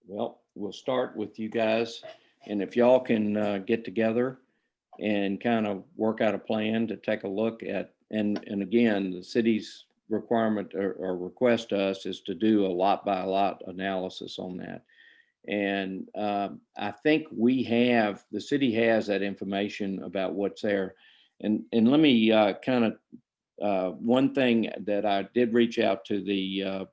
Well, we'll start with you guys. And if y'all can get together and kind of work out a plan to take a look at, and again, the city's requirement or request to us is to do a lot by lot analysis on that. And I think the city has that information about what's there. And let me kind of, one thing that I did reach out to the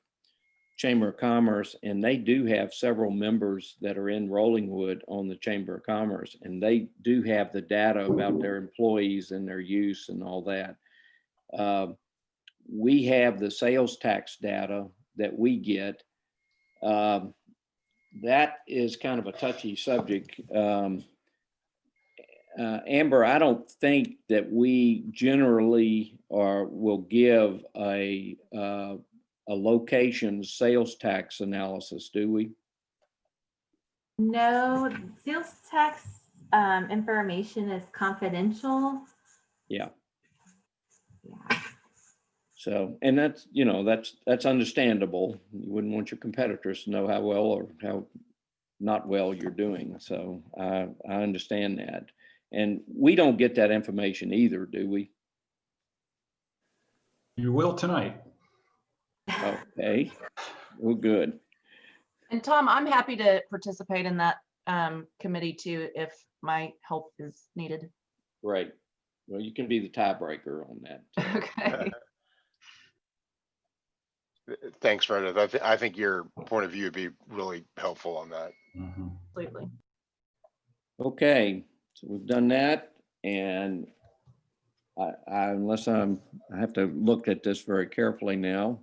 Chamber of Commerce, and they do have several members that are in Rollingwood on the Chamber of Commerce, and they do have the data about their employees and their use and all that. We have the sales tax data that we get. That is kind of a touchy subject. Amber, I don't think that we generally will give a location sales tax analysis, do we? No, sales tax information is confidential. Yeah. Yeah. So, and that's, you know, that's understandable. You wouldn't want your competitors to know how well or how not well you're doing. So I understand that. And we don't get that information either, do we? You will tonight. Okay, well, good. And Tom, I'm happy to participate in that committee too, if my help is needed. Great. Well, you can be the tiebreaker on that. Okay. Thanks, Meredith. I think your point of view would be really helpful on that. Absolutely. Okay, so we've done that, and unless I have to look at this very carefully now.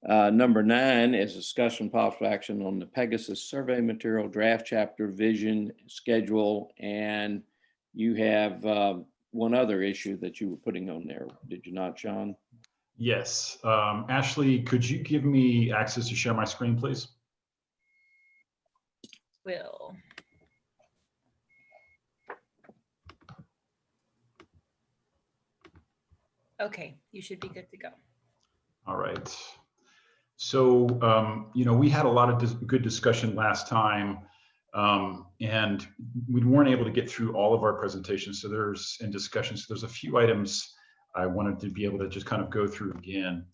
Number 9 is discussion possible action on the Pegasus survey material, draft chapter, vision, schedule, and you have one other issue that you were putting on there, did you not, Sean? Yes. Ashley, could you give me access to share my screen, please? Will. Okay, you should be good to go. All right. So, you know, we had a lot of good discussion last time, and we weren't able to get through all of our presentations. So there's a few items I wanted to be able to just kind of go through again.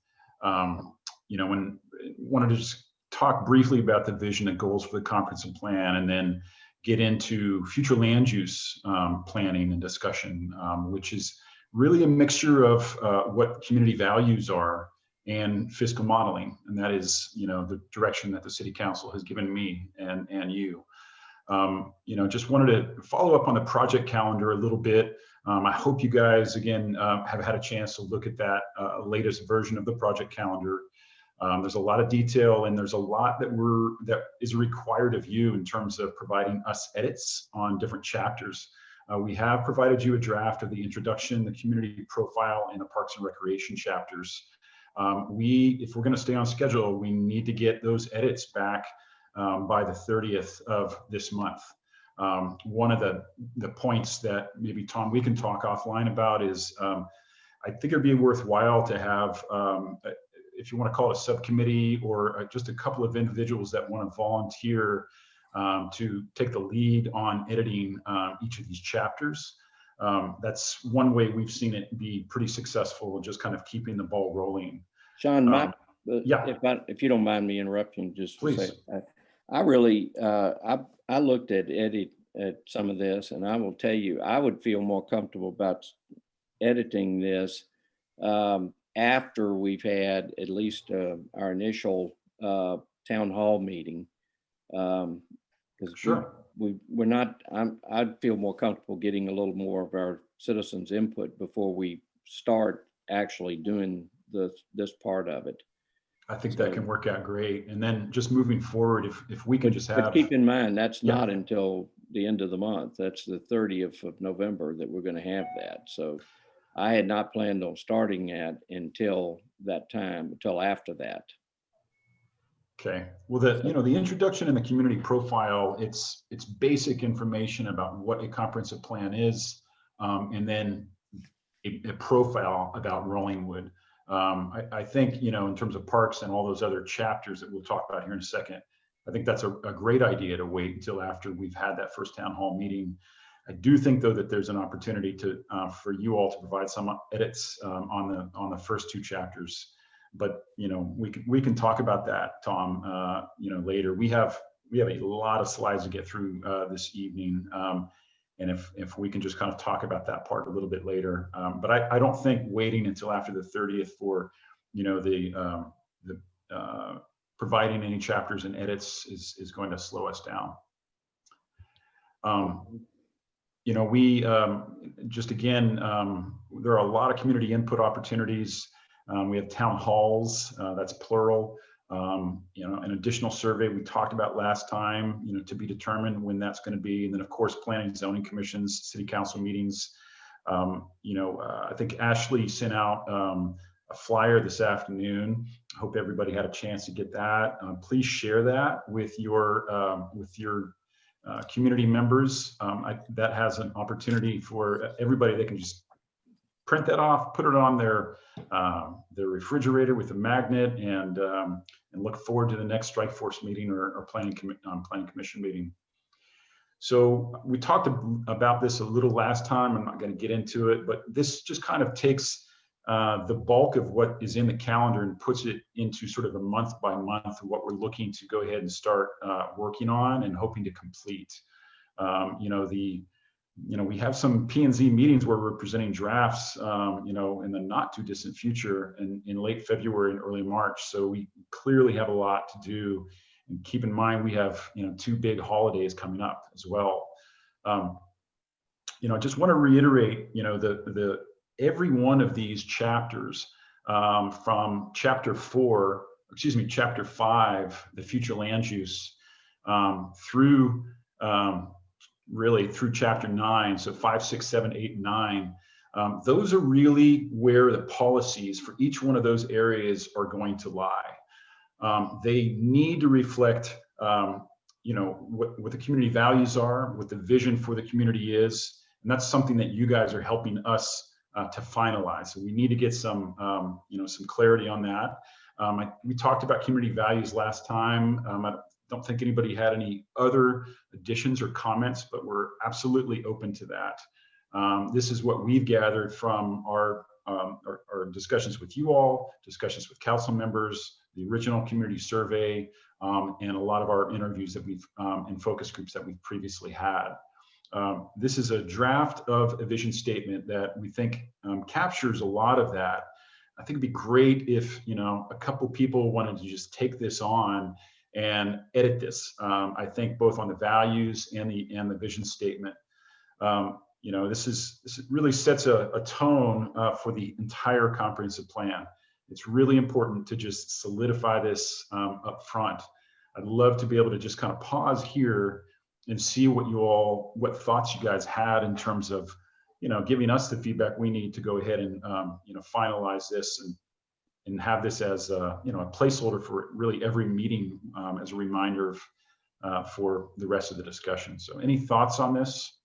You know, wanted to just talk briefly about the vision and goals for the comprehensive plan, and then get into future land use planning and discussion, which is really a mixture of what community values are and fiscal modeling. And that is, you know, the direction that the city council has given me and you. You know, just wanted to follow up on the project calendar a little bit. I hope you guys, again, have had a chance to look at that latest version of the project calendar. There's a lot of detail, and there's a lot that is required of you in terms of providing us edits on different chapters. We have provided you a draft of the introduction, the community profile, and the parks and recreation chapters. If we're going to stay on schedule, we need to get those edits back by the 30th of this month. One of the points that maybe, Tom, we can talk offline about is I think it'd be worthwhile to have, if you want to call it a subcommittee, or just a couple of individuals that want to volunteer to take the lead on editing each of these chapters. That's one way we've seen it be pretty successful, just kind of keeping the ball rolling. Sean, yeah, if you don't mind me interrupting, just to please. say, I really, I looked at some of this, and I will tell you, I would feel more comfortable about editing this after we've had at least our initial town hall meeting. Because sure, we're not, I'd feel more comfortable getting a little more of our citizens' input before we start actually doing this part of it. I think that can work out great. And then just moving forward, if we can just have. But keep in mind, that's not until the end of the month. That's the 30th of November that we're going to have that. So I had not planned on starting that until that time, until after that. Okay. Well, the introduction and the community profile, it's basic information about what a comprehensive plan is, and then a profile about Rollingwood. I think, you know, in terms of parks and all those other chapters that we'll talk about here in a second, I think that's a great idea to wait until after we've had that first town hall meeting. I do think, though, that there's an opportunity for you all to provide some edits on the first 2 chapters. But, you know, we can talk about that, Tom, you know, later. We have a lot of slides to get through this evening. And if we can just kind of talk about that part a little bit later. But I don't think waiting until after the 30th for, you know, the providing any chapters and edits is going to slow us down. You know, we just, again, there are a lot of community input opportunities. We have town halls, that's plural. An additional survey we talked about last time, to be determined when that's going to be. And then of course, planning and zoning commissions, city council meetings. I think Ashley sent out a flyer this afternoon. I hope everybody had a chance to get that. Please share that with your community members. That has an opportunity for everybody. They can just print that off, put it on their refrigerator with a magnet, and look forward to the next Strike Force meeting or planning commission meeting. So we talked about this a little last time. I'm not going to get into it, but this just kind of takes the bulk of what is in the calendar and puts it into sort of a month by month of what we're looking to go ahead and start working on and hoping to complete. We have some P&Z meetings where we're presenting drafts, in the not too distant future in late February and early March. So we clearly have a lot to do. And keep in mind, we have, 2 big holidays coming up as well. I just want to reiterate, every one of these chapters from chapter 5, the future land use, through really through chapter 9, so 5, 6, 7, 8, 9. Those are really where the policies for each one of those areas are going to lie. They need to reflect, what the community values are, what the vision for the community is, and that's something that you guys are helping us to finalize. So we need to get some clarity on that. We talked about community values last time. I don't think anybody had any other additions or comments, but we're absolutely open to that. This is what we've gathered from our discussions with you all, discussions with council members, the original community survey, and a lot of our interviews that we've in focus groups that we've previously had. This is a draft of a vision statement that we think captures a lot of that. I think it'd be great if a couple people wanted to just take this on and edit this. I think both on the values and the vision statement. This really sets a tone for the entire comprehensive plan. It's really important to just solidify this up front. I'd love to be able to just kind of pause here and see what thoughts you guys had in terms of, giving us the feedback we need to go ahead and, finalize this and have this as a placeholder for really every meeting as a reminder for the rest of the discussion. So any thoughts on this?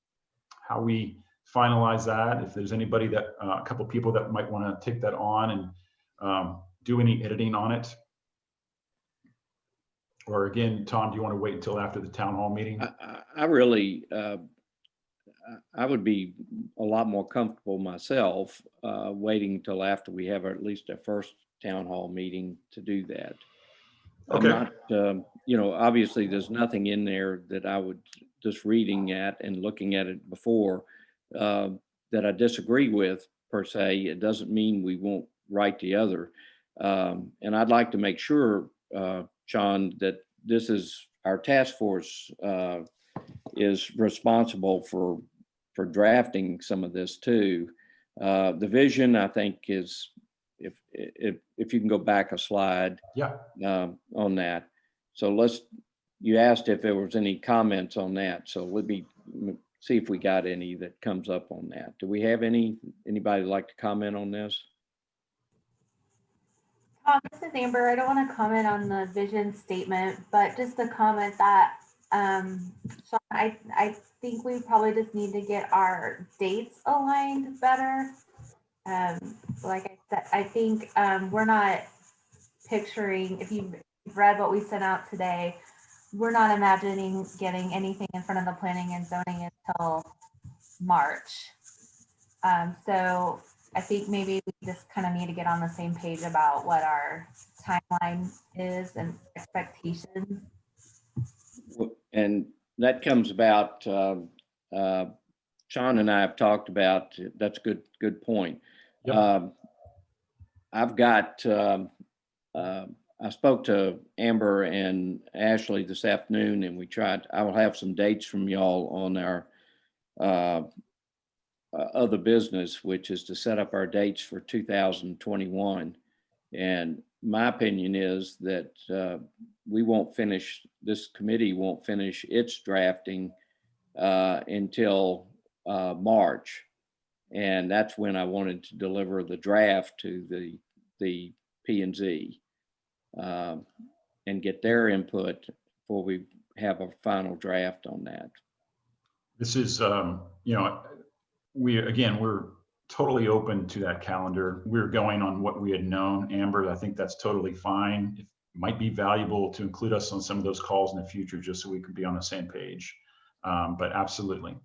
How we finalize that? If there's anybody that, a couple people that might want to take that on and do any editing on it? Or again, Tom, do you want to wait until after the town hall meeting? I really, I would be a lot more comfortable myself waiting until after we have at least our first town hall meeting to do that. Okay. I'm not, obviously there's nothing in there that I would just reading at and looking at it before that I disagree with per se. It doesn't mean we won't write the other. And I'd like to make sure, Sean, that this is our task force is responsible for drafting some of this too. The vision, I think, is if you can go back a slide, yeah, on that. So you asked if there was any comments on that. So let me see if we got any that comes up on that. Do we have anybody like to comment on this? This is Amber. I don't want to comment on the vision statement, but just to comment that Sean, I think we probably just need to get our dates aligned better. Like I said, I think we're not picturing, if you've read what we sent out today, we're not imagining getting anything in front of the planning and zoning until March. So I think maybe we just kind of need to get on the same page about what our timeline is and expectations. And that comes about, Sean and I have talked about, that's a good point. Yep. I've got, I spoke to Amber and Ashley this afternoon, and I will have some dates from y'all on our other business, which is to set up our dates for 2021. And my opinion is that we won't finish, this committee won't finish its drafting until March. And that's when I wanted to deliver the draft to the P&Z and get their input before we have a final draft on that. This is, you know, we're totally open to that calendar. We're going on what we had known. Amber, I think that's totally fine. It might be valuable to include us on some of those calls in the future, just so we could be on the same page. But absolutely.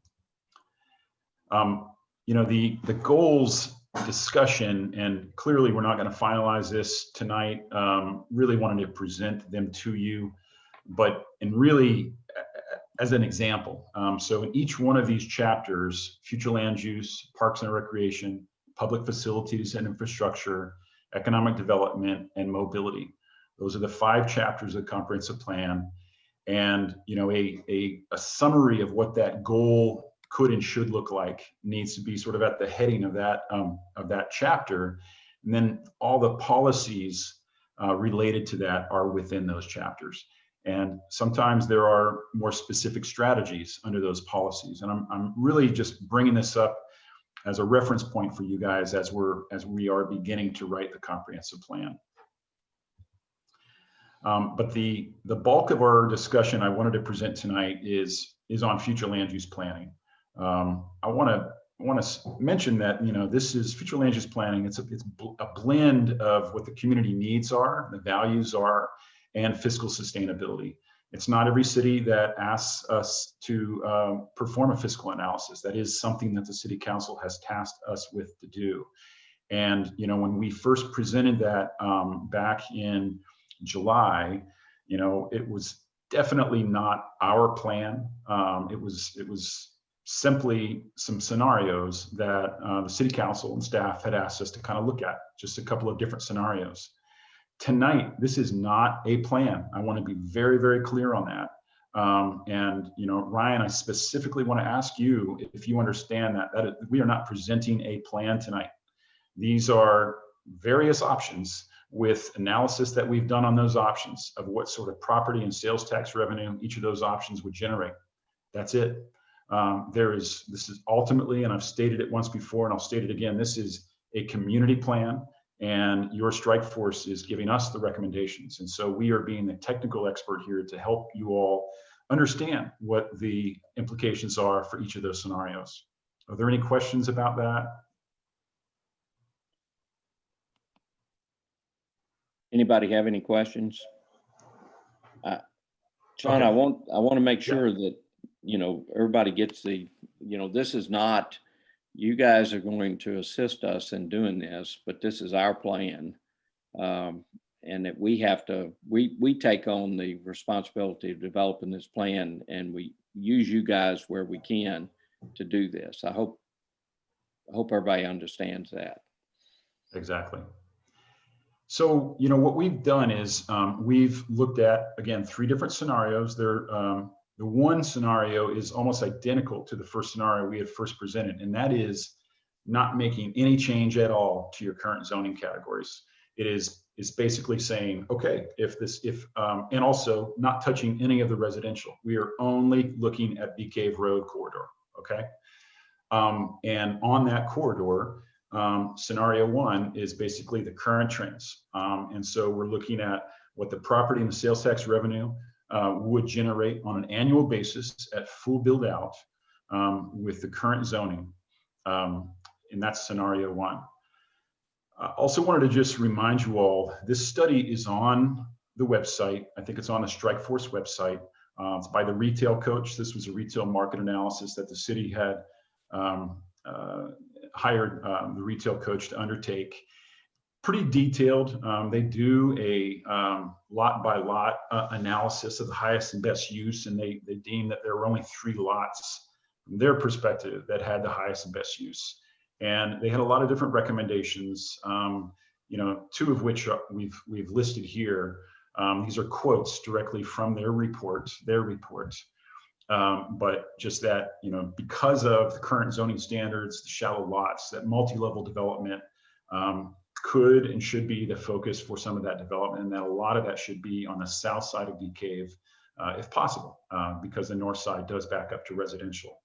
You know, the goals discussion, and clearly we're not going to finalize this tonight. Really wanted to present them to you, but really as an example. So in each one of these chapters, future land use, parks and recreation, public facilities and infrastructure, economic development, and mobility. Those are the 5 chapters of the comprehensive plan. And, you know, a summary of what that goal could and should look like needs to be sort of at the heading of that chapter. And then all the policies related to that are within those chapters. And sometimes there are more specific strategies under those policies. And I'm really just bringing this up as a reference point for you guys as we are beginning to write the comprehensive plan. But the bulk of our discussion I wanted to present tonight is on future land use planning. I want to mention that, you know, this is future land use planning. It's a blend of what the community needs are, the values are, and fiscal sustainability. It's not every city that asks us to perform a fiscal analysis. That is something that the city council has tasked us with to do. And, you know, when we first presented that back in July, you know, it was definitely not our plan. It was simply some scenarios that the city council and staff had asked us to kind of look at, just a couple of different scenarios. Tonight, this is not a plan. I want to be very, very clear on that. And, you know, Ryan, I specifically want to ask you if you understand that we are not presenting a plan tonight. These are various options with analysis that we've done on those options of what sort of property and sales tax revenue each of those options would generate. That's it. This is ultimately, and I've stated it once before and I'll state it again, this is a community plan. And your strike force is giving us the recommendations. And so we are being the technical expert here to help you all understand what the implications are for each of those scenarios. Are there any questions about that? Anybody have any questions? John, Okay. I want to make sure that, you know, everybody gets the, you know, this is not, you guys are going to assist us in doing this, but this is our plan. And that we have to, we take on the responsibility of developing this plan, and we use you guys where we can to do this. I hope everybody understands that. Exactly. So, you know, what we've done is we've looked at, again, 3 different scenarios. The one scenario is almost identical to the first scenario we had first presented, and that is not making any change at all to your current zoning categories. It is basically saying, okay, and also not touching any of the residential. We are only looking at Bee Cave Road corridor, okay? And on that corridor, scenario 1 is basically the current trends. And so we're looking at what the property and the sales tax revenue would generate on an annual basis at full build out with the current zoning. And that's scenario 1. I also wanted to just remind you all, this study is on the website. I think it's on the Strikeforce website. It's by the retail coach. This was a retail market analysis that the city had hired the retail coach to undertake. Pretty detailed. They do a lot by lot analysis of the highest and best use, and they deem that there were only 3 lots from their perspective that had the highest and best use. And they had a lot of different recommendations, you know, 2 of which we've listed here. These are quotes directly from their report. But just that, you know, because of the current zoning standards, the shallow lots, that multi-level development, could and should be the focus for some of that development, and that a lot of that should be on the south side of Bee Cave, if possible, because the north side does back up to residential.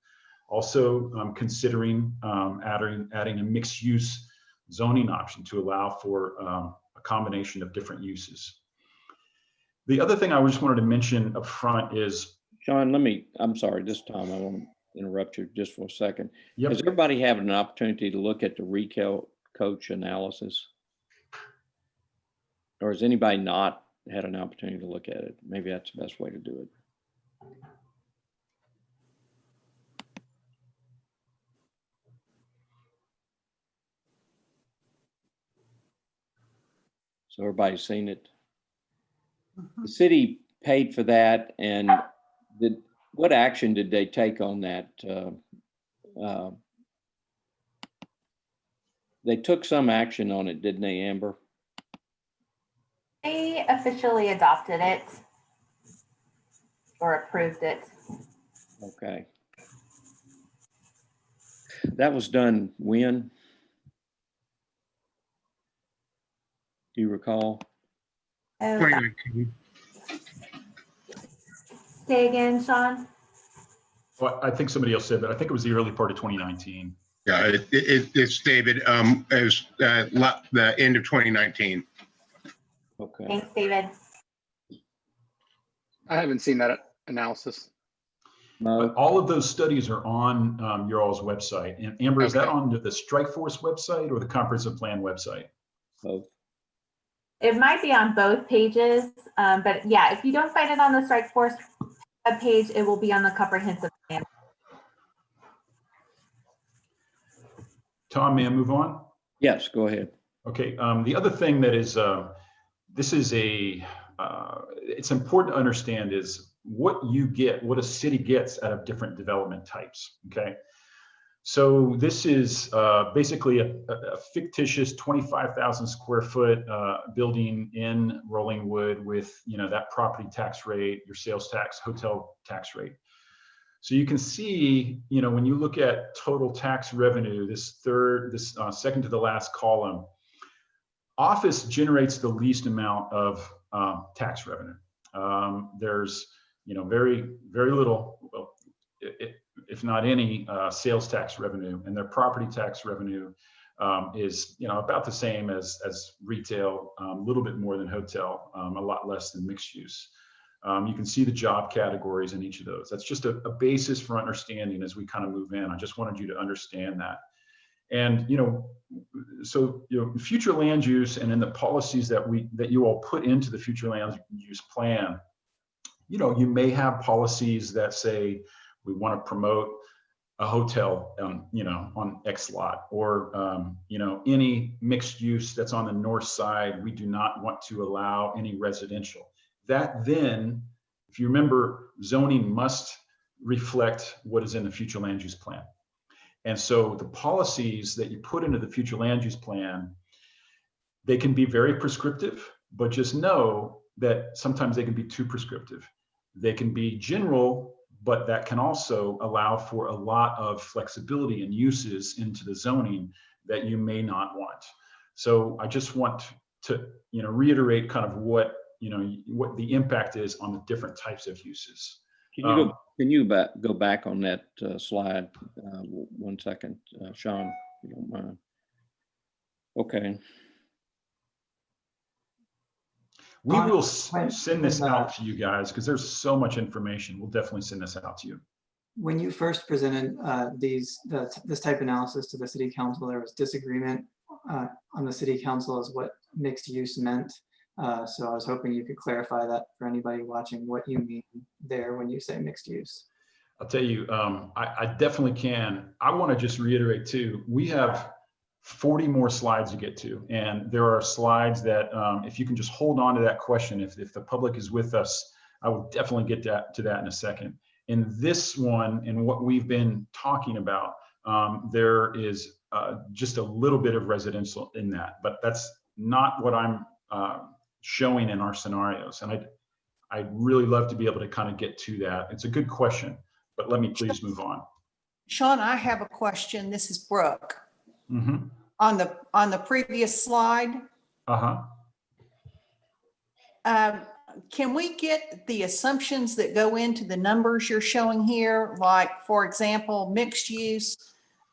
Also considering adding a mixed use zoning option to allow for a combination of different uses. The other thing I just wanted to mention up front is, Sean, I'm sorry, this time I want to interrupt you just for a second. Yep. Has everybody had an opportunity to look at the retail coach analysis? Or has anybody not had an opportunity to look at it? Maybe that's the best way to do it. So everybody's seen it. The city paid for that, and what action did they take on that? They took some action on it, didn't they, Amber? They officially adopted it or approved it. Okay. That was done when? Do you recall? Oh, 2019. say again, Sean? well, I think somebody else said that. I think it was the early part of 2019. Yeah, it's David. As the end of 2019. Okay. Thanks, David. I haven't seen that analysis. No. All of those studies are on your all's website. And Amber, is that on the Strikeforce website or the comprehensive plan website? Both. It might be on both pages, but yeah, if you don't find it on the Strikeforce page, it will be on the comprehensive plan. Tom, may I move on? Yes, go ahead. Okay. The other thing that is, this is it's important to understand is what you get, what a city gets out of different development types. Okay. So this is basically a fictitious 25,000 square foot building in Rollingwood with, that property tax rate, your sales tax, hotel tax rate. So you can see, when you look at total tax revenue, this second to the last column, office generates the least amount of tax revenue. There's, very, very little, well, if not any, sales tax revenue, and their property tax revenue is, about the same as retail, a little bit more than hotel, a lot less than mixed use. You can see the job categories in each of those. That's just a basis for understanding as we kind of move in. I just wanted you to understand that. And, so, future land use and in the policies that you all put into the future land use plan, you may have policies that say we want to promote a hotel, on X lot, or, any mixed use that's on the north side, we do not want to allow any residential. That then, if you remember, zoning must reflect what is in the future land use plan. And so the policies that you put into the future land use plan, they can be very prescriptive, but just know that sometimes they can be too prescriptive. They can be general, but that can also allow for a lot of flexibility and uses into the zoning that you may not want. So I just want to, reiterate kind of what the impact is on the different types of uses. Can you go back on that slide 1 second, Sean, if you don't mind? Okay. We will send this out to you guys because there's so much information. We'll definitely send this out to you. When you first presented this type of analysis to the city council, there was disagreement on the city council as what mixed use meant. So I was hoping you could clarify that for anybody watching, what you mean there when you say mixed use. I'll tell you, I definitely can. I want to just reiterate too, we have 40 more slides to get to. And there are slides that if you can just hold on to that question, if the public is with us, I will definitely get to that in a second. In this one, and what we've been talking about, there is just a little bit of residential in that, but that's not what I'm showing in our scenarios. And I'd really love to be able to kind of get to that. It's a good question, but let me please move on. Sean, I have a question. This is Brooke. Mm-hmm. on the previous slide. Uh-huh. Can we get the assumptions that go into the numbers you're showing here? Like, for example, mixed use,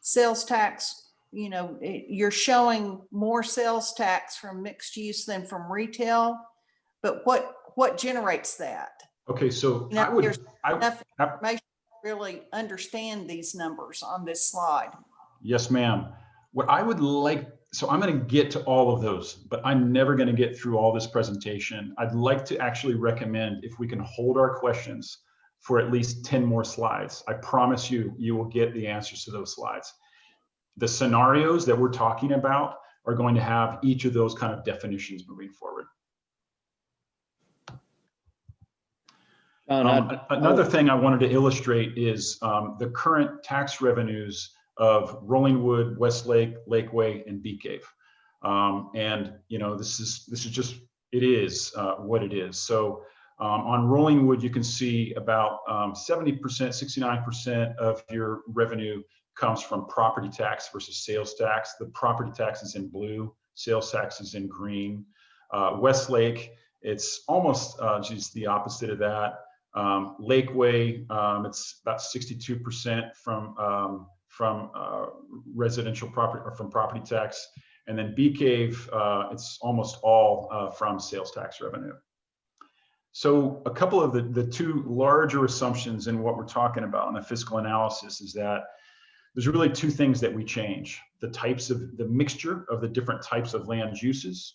sales tax, you know, you're showing more sales tax from mixed use than from retail, but what generates that? Okay, so You know, I would, there's enough information to really understand these numbers on this slide. yes, ma'am. What I would like, so I'm going to get to all of those, but I'm never going to get through all this presentation. I'd like to actually recommend if we can hold our questions for at least 10 more slides. I promise you, you will get the answers to those slides. The scenarios that we're talking about are going to have each of those kind of definitions moving forward. Another thing I wanted to illustrate is the current tax revenues of Rollingwood, Westlake, Lakeway, and Bee Cave. And you know, this is just, it is what it is. So on Rollingwood, you can see about 70%, 69% of your revenue comes from property tax versus sales tax. The property tax is in blue, sales tax is in green. Westlake, it's almost just the opposite of that. Lakeway, it's about 62% from residential property or from property tax. And then Bee Cave, it's almost all from sales tax revenue. So a couple of the two larger assumptions in what we're talking about in the fiscal analysis is that there's really two things that we change: the types of the mixture of the different types of land uses.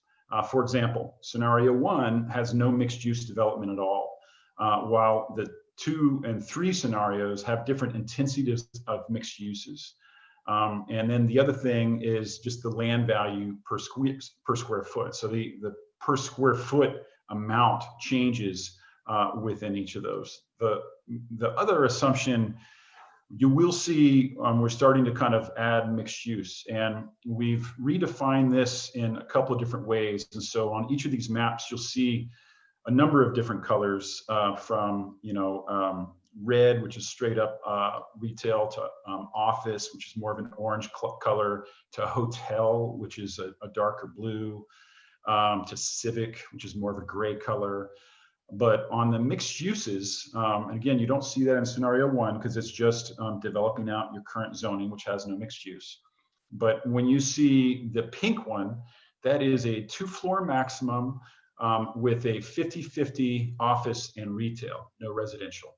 For example, scenario 1 has no mixed use development at all, while the 2 and 3 scenarios have different intensities of mixed uses. And then the other thing is just the land value per square foot. So the per square foot amount changes within each of those. The other assumption, you will see we're starting to kind of add mixed use, and we've redefined this in a couple of different ways. And so on each of these maps, you'll see a number of different colors from, you know, red, which is straight up retail, to office, which is more of an orange color, to hotel, which is a darker blue, to civic, which is more of a gray color. But on the mixed uses, and again, you don't see that in scenario 1 because it's just developing out your current zoning, which has no mixed use. But when you see the pink one, that is a 2-floor maximum with a 50-50 office and retail, no residential.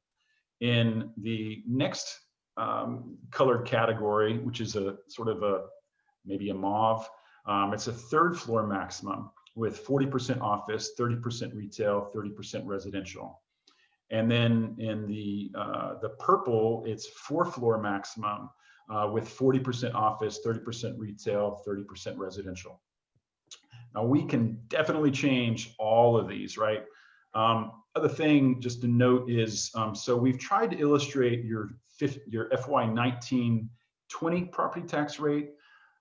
In the next colored category, which is a sort of maybe a mauve, it's a 3rd floor maximum with 40% office, 30% retail, 30% residential. And then in the purple, it's 4-floor maximum with 40% office, 30% retail, 30% residential. Now we can definitely change all of these, right? Other thing just to note is, so we've tried to illustrate your FY19-20 property tax rate.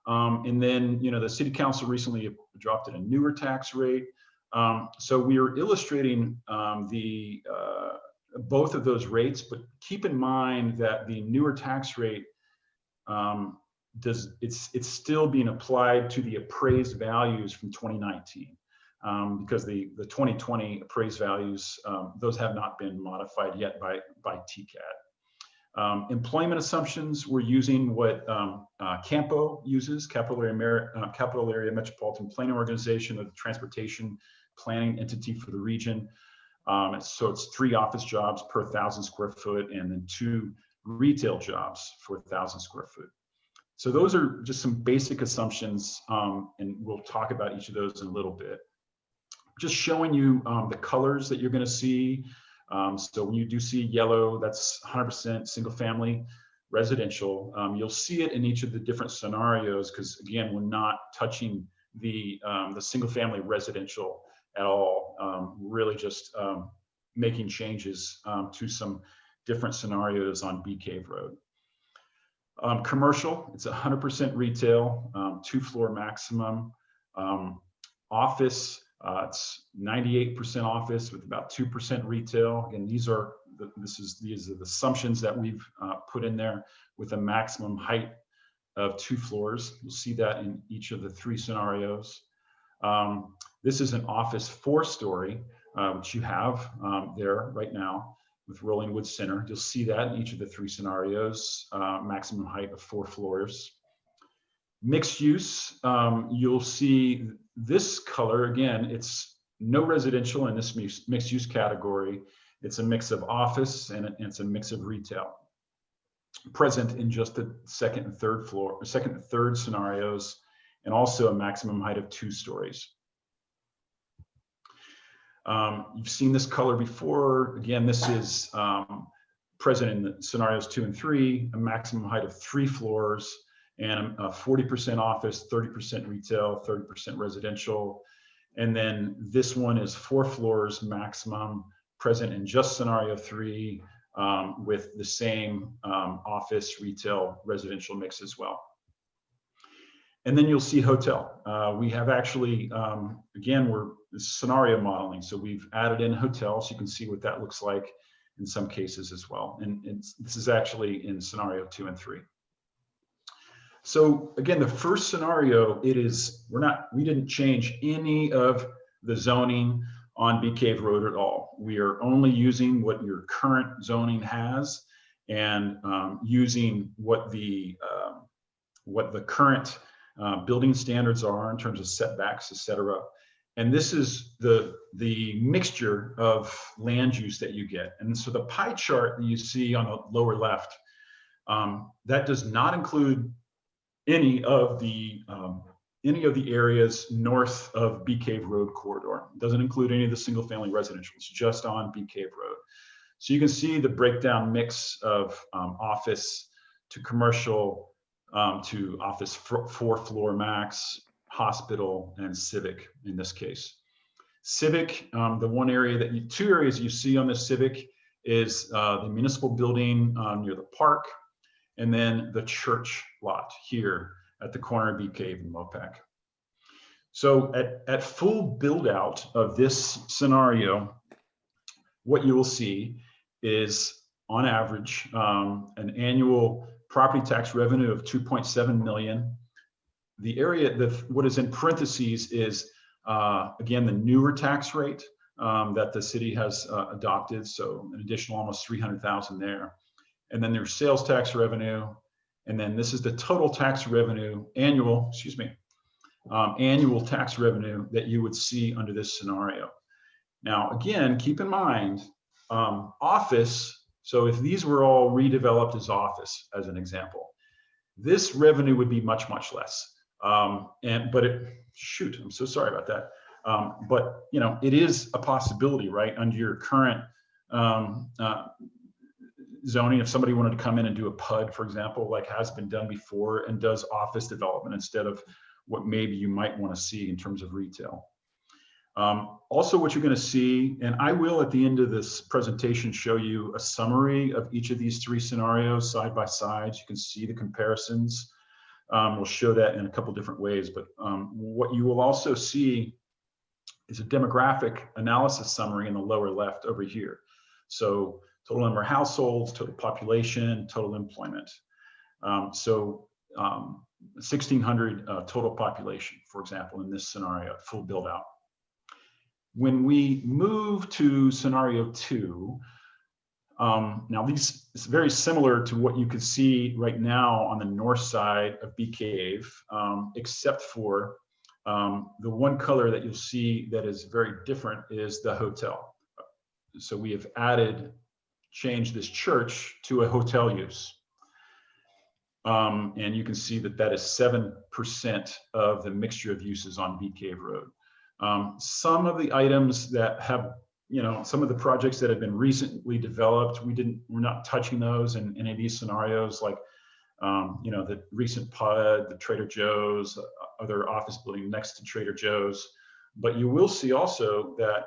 And then, you know, the city council recently dropped in a newer tax rate. So we are illustrating both of those rates, but keep in mind that the newer tax rate it's still being applied to the appraised values from 2019, because the 2020 appraised values, those have not been modified yet by TCAD. Employment assumptions, we're using what CAMPO uses, Capital Area Metropolitan Planning Organization, of the transportation planning entity for the region. So it's 3 office jobs per 1,000 square foot, and then 2 retail jobs for 1,000 square foot. So those are just some basic assumptions, and we'll talk about each of those in a little bit. Just showing you the colors that you're going to see. So when you do see yellow, that's 100% single family residential. You'll see it in each of the different scenarios because, again, we're not touching the single family residential at all. Really just making changes to some different scenarios on Bee Cave Road. Commercial, it's 100% retail, 2-floor maximum. Office, it's 98% office with about 2% retail. Again, these are the assumptions that we've put in there, with a maximum height of 2 floors. You'll see that in each of the 3 scenarios. This is an office 4-story, which you have there right now with Rolling Woods Center. You'll see that in each of the 3 scenarios, maximum height of 4 floors. Mixed use, you'll see this color, again, it's no residential in this mixed use category. It's a mix of office and it's a mix of retail. Present in just the second and third scenarios, and also a maximum height of 2 stories. You've seen this color before. Again, this is present in the scenarios 2 and 3, a maximum height of 3 floors, and a 40% office, 30% retail, 30% residential. And then this one is 4 floors maximum, present in just scenario 3, with the same office, retail, residential mix as well. And then you'll see hotel. We have actually, again, we're scenario modeling. So we've added in hotels. You can see what that looks like in some cases as well. And this is actually in scenario 2 and 3. So again, the first scenario, we didn't change any of the zoning on Bee Cave Road at all. We are only using what your current zoning has, and using what the current building standards are in terms of setbacks, etc. And this is the mixture of land use that you get. And so the pie chart that you see on the lower left, that does not include any of the areas north of Bee Cave Road corridor. It doesn't include any of the single family residential. It's just on Bee Cave Road. So you can see the breakdown mix of office to commercial to office 4-floor max, hospital, and civic in this case. Civic, the 2 areas you see on the civic is the municipal building near the park, and then the church lot here at the corner of Bee Cave and Mopac. So at full build out of this scenario, what you will see is on average an annual property tax revenue of 2.7 million. The area, what is in parentheses is again, the newer tax rate that the city has adopted. So an additional almost 300,000 there. And then there's sales tax revenue. And then this is the total tax revenue, annual tax revenue that you would see under this scenario. Now, again, keep in mind, office. So if these were all redeveloped as office, as an example, this revenue would be much, much less. I'm so sorry about that. But it is a possibility, right? Under your current zoning, if somebody wanted to come in and do a PUD, for example, like has been done before, and does office development instead of what maybe you might want to see in terms of retail. Also, what you're going to see, and I will at the end of this presentation show you a summary of each of these 3 scenarios side by side. You can see the comparisons. We'll show that in a couple different ways, but what you will also see is a demographic analysis summary in the lower left over here. So total number of households, total population, total employment. 1,600 total population, for example, in this scenario, full build out. When we move to scenario 2, now it's very similar to what you could see right now on the north side of Bee Cave, except for the one color that you'll see that is very different is the hotel. So we have changed this church to a hotel use. And you can see that is 7% of the mixture of uses on Bee Cave Road. Some of the items that have, some of the projects that have been recently developed, we're not touching those in any of these scenarios, like, the recent PUD, the Trader Joe's, other office building next to Trader Joe's. But you will see also that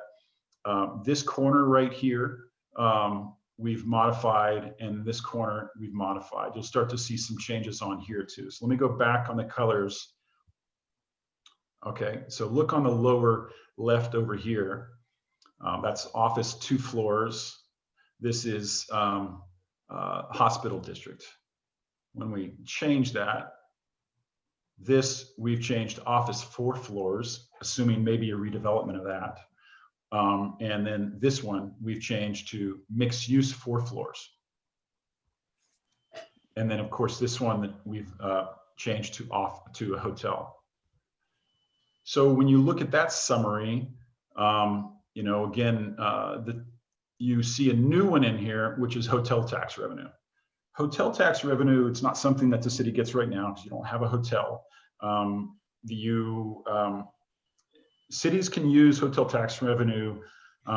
this corner right here, we've modified, and this corner we've modified. You'll start to see some changes on here too. So let me go back on the colors. Okay, so look on the lower left over here. That's office 2 floors. This is hospital district. When we change that, This, we've changed office 4 floors, assuming maybe a redevelopment of that. And then this one, we've changed to mixed use 4 floors. And then of course, this one that we've changed to a hotel. So when you look at that summary, you know, again, you see a new one in here, which is hotel tax revenue. Hotel tax revenue, it's not something that the city gets right now because you don't have a hotel. Cities can use hotel tax revenue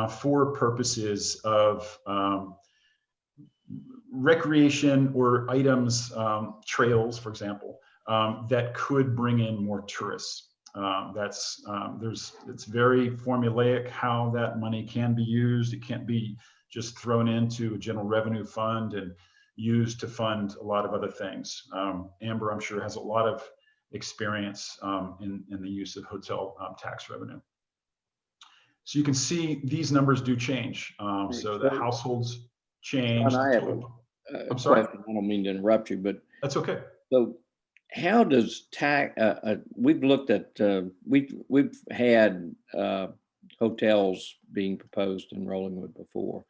for purposes of recreation or items, trails, for example, that could bring in more tourists. It's very formulaic how that money can be used. It can't be just thrown into a general revenue fund and used to fund a lot of other things. Amber, I'm sure, has a lot of experience in the use of hotel tax revenue. So you can see these numbers do change. So the households change. I have I'm sorry. question. I don't mean to interrupt you, but that's okay. So how does tax, we've looked at, we've had hotels being proposed in Rollingwood before.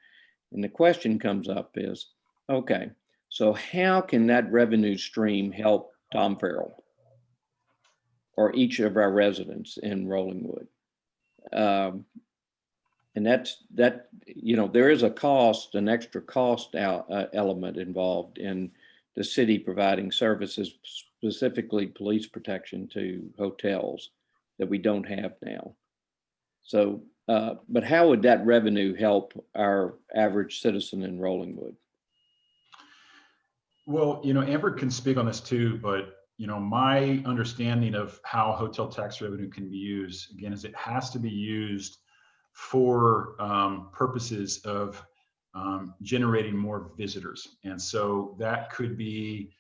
And the question comes up is, okay, so how can that revenue stream help Tom Farrell or each of our residents in Rollingwood? And that, you know, there is a cost, an extra cost element involved in the city providing services, specifically police protection to hotels that we don't have now. So, but how would that revenue help our average citizen in Rollingwood? Well, you know, Amber can speak on this too, but you know, my understanding of how hotel tax revenue can be used, again, is it has to be used for purposes of generating more visitors. And so that could be,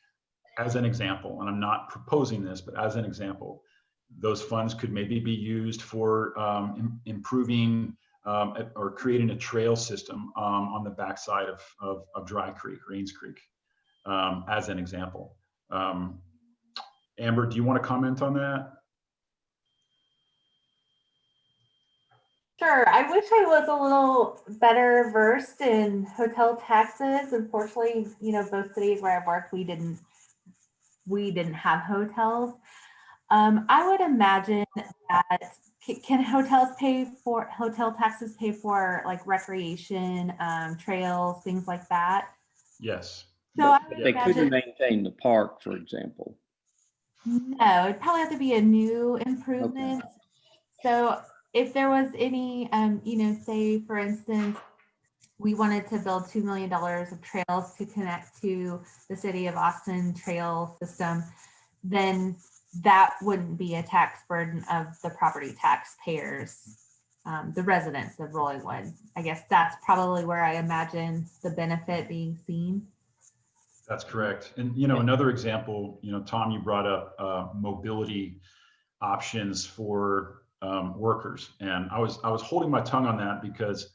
as an example, and I'm not proposing this, but as an example, those funds could maybe be used for improving or creating a trail system on the backside of Dry Creek, Rains Creek, as an example. Amber, do you want to comment on that? Sure. I wish I was a little better versed in hotel taxes. Unfortunately, you know, both cities where I've worked, we didn't have hotels. I would imagine that can hotels pay for hotel taxes pay for like recreation, trails, things like that? Yes. So They couldn't maintain the park, for example. No, it'd probably have to be a new improvement. Okay. So if there was any, you know, say for instance, we wanted to build $2 million of trails to connect to the city of Austin trail system, then that wouldn't be a tax burden of the property taxpayers, the residents of Rollingwood. I guess that's probably where I imagine the benefit being seen. That's correct. And, you know, another example, you know, Tom, you brought up mobility options for workers. And I was holding my tongue on that because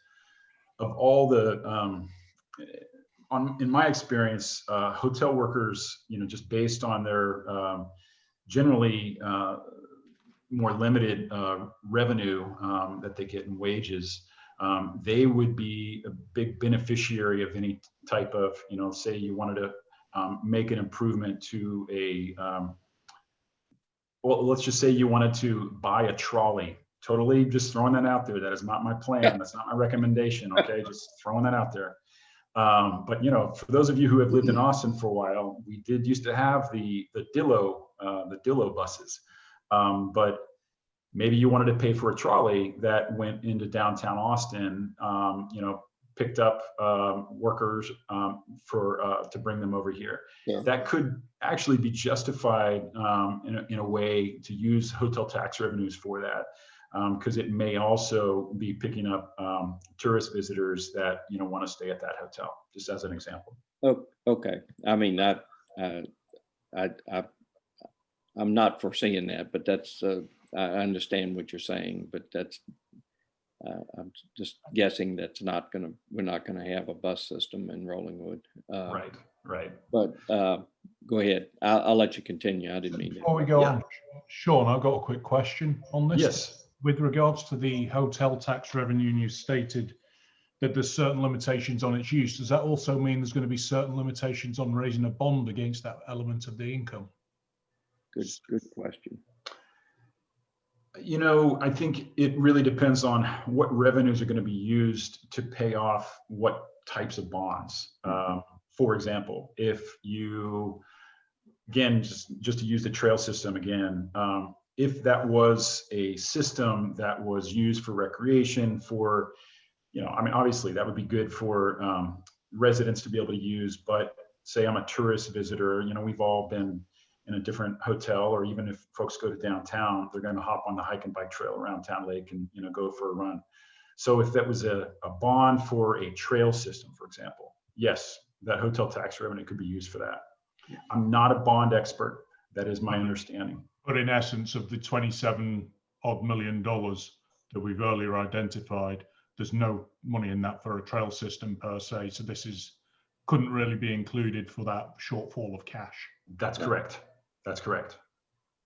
of all the, in my experience, hotel workers, you know, just based on their generally more limited revenue that they get in wages, they would be a big beneficiary of any type of, you know, say you wanted to make an improvement to a, well, let's just say you wanted to buy a trolley. Totally just throwing that out there. That is not my plan. That's not my recommendation. Okay, just throwing that out there. But you know, for those of you who have lived in Austin for a while, we did used to have the Dillo buses. But maybe you wanted to pay for a trolley that went into downtown Austin, you know, picked up workers to bring them over here. Yeah. That could actually be justified in a way to use hotel tax revenues for that, because it may also be picking up tourist visitors that, you know, want to stay at that hotel, just as an example. Oh, okay. I mean, I'm not foreseeing that, but that's I understand what you're saying, but that's I'm just guessing we're not gonna have a bus system in Rollingwood. Right. Right. But go ahead. I'll let you continue. I didn't mean to. Before we go Yeah. on, Sean, I've got a quick question on this. Yes. With regards to the hotel tax revenue, and you stated that there's certain limitations on its use. Does that also mean there's going to be certain limitations on raising a bond against that element of the income? Good question. You know, I think it really depends on what revenues are going to be used to pay off what types of bonds. For example, if you, again, just to use the trail system again, if that was a system that was used for recreation, for, you know, I mean, obviously that would be good for residents to be able to use, but say I'm a tourist visitor, you know, we've all been in a different hotel, or even if folks go to downtown, they're going to hop on the hike and bike trail around Town Lake and, you know, go for a run. So if that was a bond for a trail system, for example, yes, that hotel tax revenue could be used for that. I'm not a bond expert. That is my understanding. But in essence, of the 27 odd $1 million that we've earlier identified, there's no money in that for a trail system per se. So this couldn't really be included for that shortfall of cash. That's correct. That's correct.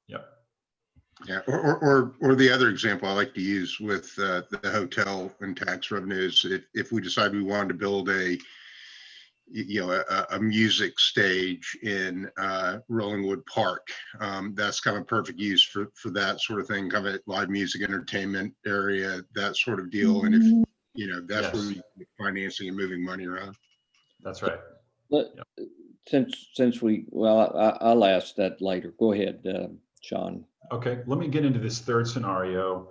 Yep. Yeah, or the other example I like to use with the hotel and tax revenues, if we decide we wanted to build a music stage in Rollingwood Park, that's kind of perfect use for that sort of thing, kind of live music entertainment area, that sort of deal. And if, you know, that's where we financing and moving money around. That's right. Since I'll ask that later. Go ahead, Sean. Okay, let me get into this third scenario.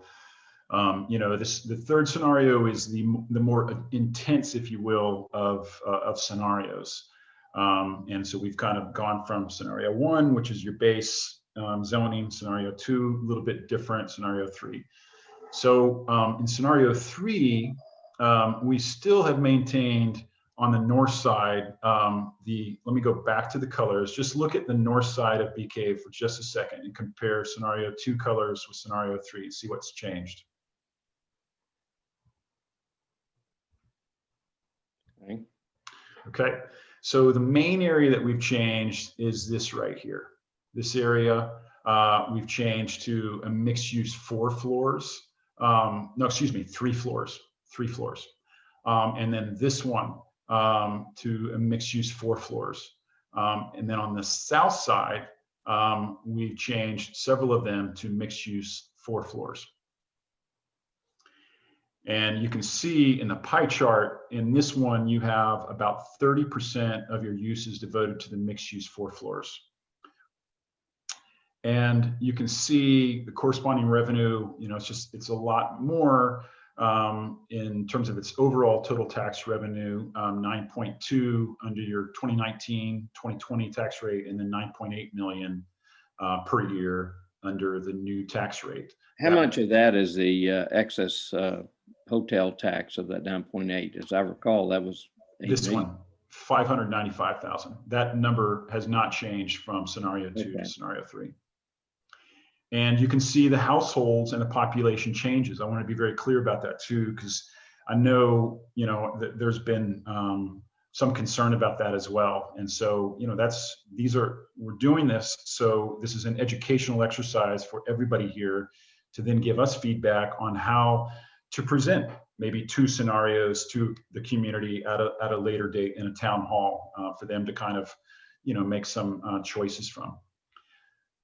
You know, the third scenario is the more intense, if you will, of scenarios. And so we've kind of gone from scenario 1, which is your base zoning, scenario 2, a little bit different, scenario 3. So in scenario 3, we still have maintained on the north side, let me go back to the colors. Just look at the north side of BK for just a second and compare scenario 2 colors with scenario 3, see what's changed. Okay, so the main area that we've changed is this right here. This area, we've changed to a mixed use 4 floors. No, excuse me, 3 floors, 3 floors. And then this one, to a mixed use 4 floors. And then on the south side, we've changed several of them to mixed use 4 floors. And you can see in the pie chart, in this one, you have about 30% of your uses devoted to the mixed use 4 floors. And you can see the corresponding revenue, you know, it's a lot more in terms of its overall total tax revenue, 9.2 under your 2019, 2020 tax rate, and then 9.8 million per year under the new tax rate. How much of that is the excess hotel tax of that 9.8? As I recall, that was this one, 595,000. That number has not changed from scenario 2 to scenario 3. And you can see the households and the population changes. I want to be very clear about that too, because I know, you know, that there's been some concern about that as well. And so, you know, we're doing this. So this is an educational exercise for everybody here to then give us feedback on how to present maybe 2 scenarios to the community at a later date in a town hall for them to kind of, you know, make some choices from.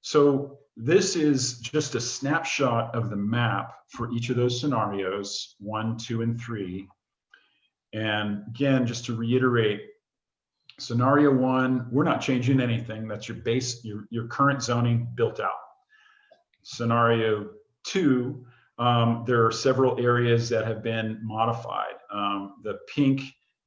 So this is just a snapshot of the map for each of those scenarios, 1, 2, and 3. And again, just to reiterate, scenario 1, we're not changing anything. That's your base, your current zoning built out. Scenario 2, there are several areas that have been modified. The pink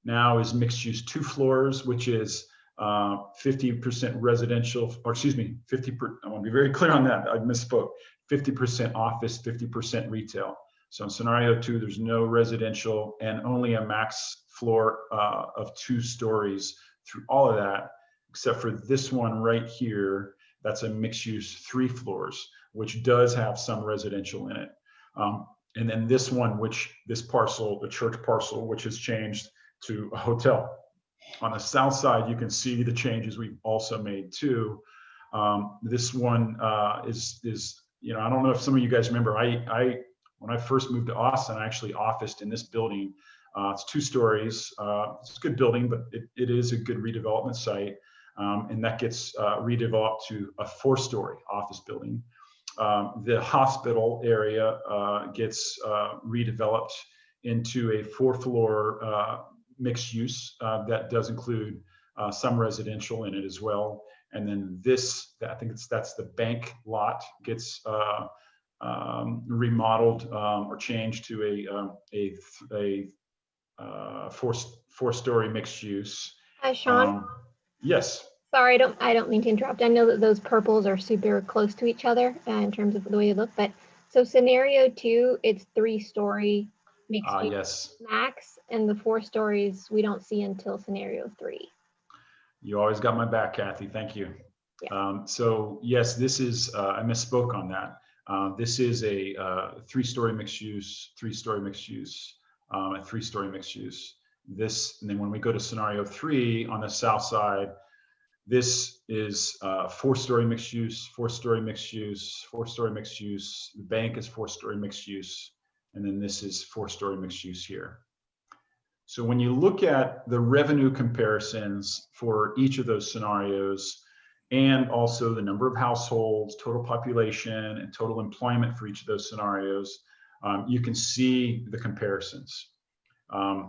now is mixed use 2 floors, which is 50% residential, or excuse me, I want to be very clear on that. I misspoke. 50% office, 50% retail. So in scenario 2, there's no residential and only a max floor of 2 stories through all of that, except for this one right here. That's a mixed use 3 floors, which does have some residential in it. And then this one, this parcel, the church parcel, which has changed to a hotel. On the south side, you can see the changes we've also made too. This one is, I don't know if some of you guys remember, when I first moved to Austin, I actually officed in this building. It's 2 stories. It's a good building, but it is a good redevelopment site. And that gets redeveloped to a 4-story office building. The hospital area gets redeveloped into a 4-floor mixed use that does include some residential in it as well. And then this, I think that's the bank lot, gets remodeled or changed to a 4-story mixed use. Hi, Sean. Yes. Sorry, I don't mean to interrupt. I know that those purples are super close to each other in terms of the way they look, but so scenario 2, it's 3-story mixed use Yes. max, and the 4 stories we don't see until scenario 3. You always got my back, Kathy. Thank you. Yeah. So yes, this is, I misspoke on that. This is a 3-story mixed use, 3-story mixed use, a 3-story mixed use. This, and then when we go to scenario 3 on the south side, this is 4-story mixed use, 4-story mixed use, 4-story mixed use. The bank is 4-story mixed use. And then this is 4-story mixed use here. So when you look at the revenue comparisons for each of those scenarios, and also the number of households, total population, and total employment for each of those scenarios, you can see the comparisons.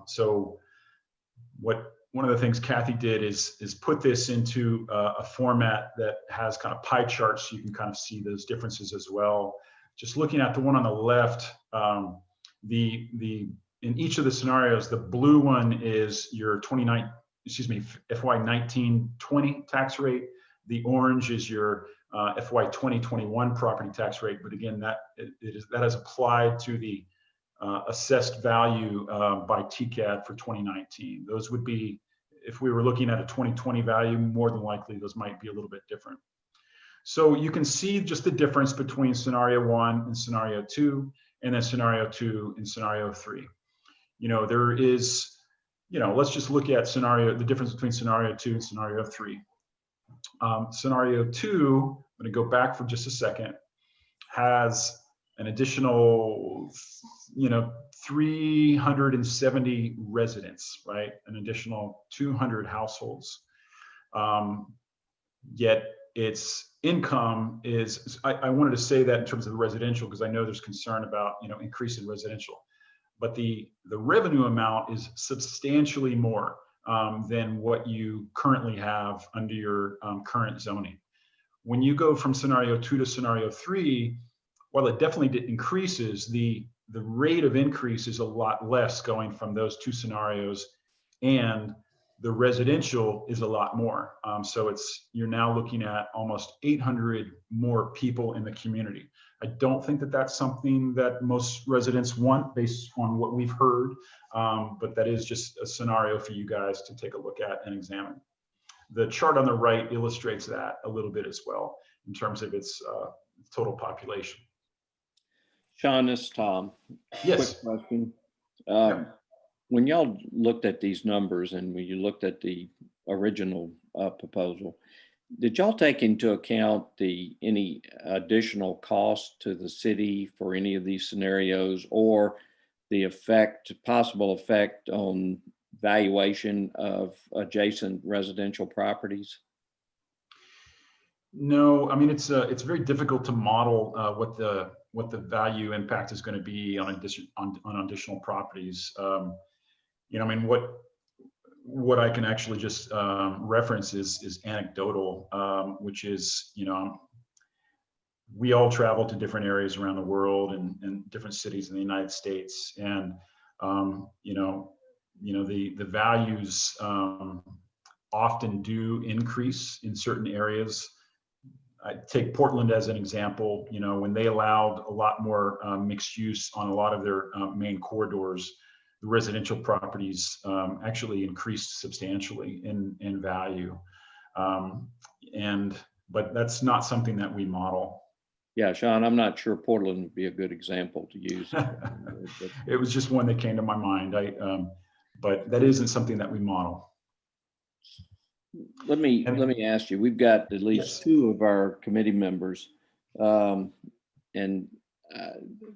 So one of the things Kathy did is put this into a format that has kind of pie charts, so you can kind of see those differences as well. Just looking at the one on the left, in each of the scenarios, the blue one is your FY 19-20 tax rate. The orange is your FY 2021 property tax rate. But again, that is applied to the assessed value by TCAD for 2019. Those would be, if we were looking at a 2020 value, more than likely those might be a little bit different. So you can see just the difference between scenario 1 and scenario 2, and then scenario 2 and scenario 3. There is, let's just look at the difference between scenario 2 and scenario 3. Scenario 2, I'm going to go back for just a second, has an additional, 370 residents, right? An additional 200 households. Yet its income is, I wanted to say that in terms of the residential, because I know there's concern about, increase in residential. But the revenue amount is substantially more than what you currently have under your current zoning. When you go from scenario 2 to scenario 3, while it definitely increases, the rate of increase is a lot less going from those 2 scenarios, and the residential is a lot more. So you're now looking at almost 800 more people in the community. I don't think that that's something that most residents want based on what we've heard, but that is just a scenario for you guys to take a look at and examine. The chart on the right illustrates that a little bit as well in terms of its total population. Sean, this is Tom. Yes. Quick question. When y'all looked at these numbers and when you looked at the original proposal, did y'all take into account any additional cost to the city for any of these scenarios, or the possible effect on valuation of adjacent residential properties? No, I mean, it's very difficult to model what the value impact is going to be on additional properties. I mean, what I can actually just reference is anecdotal, which is, we all travel to different areas around the world and different cities in the United States, and the values often do increase in certain areas. I take Portland as an example. When they allowed a lot more mixed use on a lot of their main corridors, the residential properties actually increased substantially in value. But that's not something that we model. Yeah, Sean, I'm not sure Portland would be a good example to use. It was just one that came to my mind. But that isn't something that we model. let me ask you, we've got at least Yes. two of our committee members. And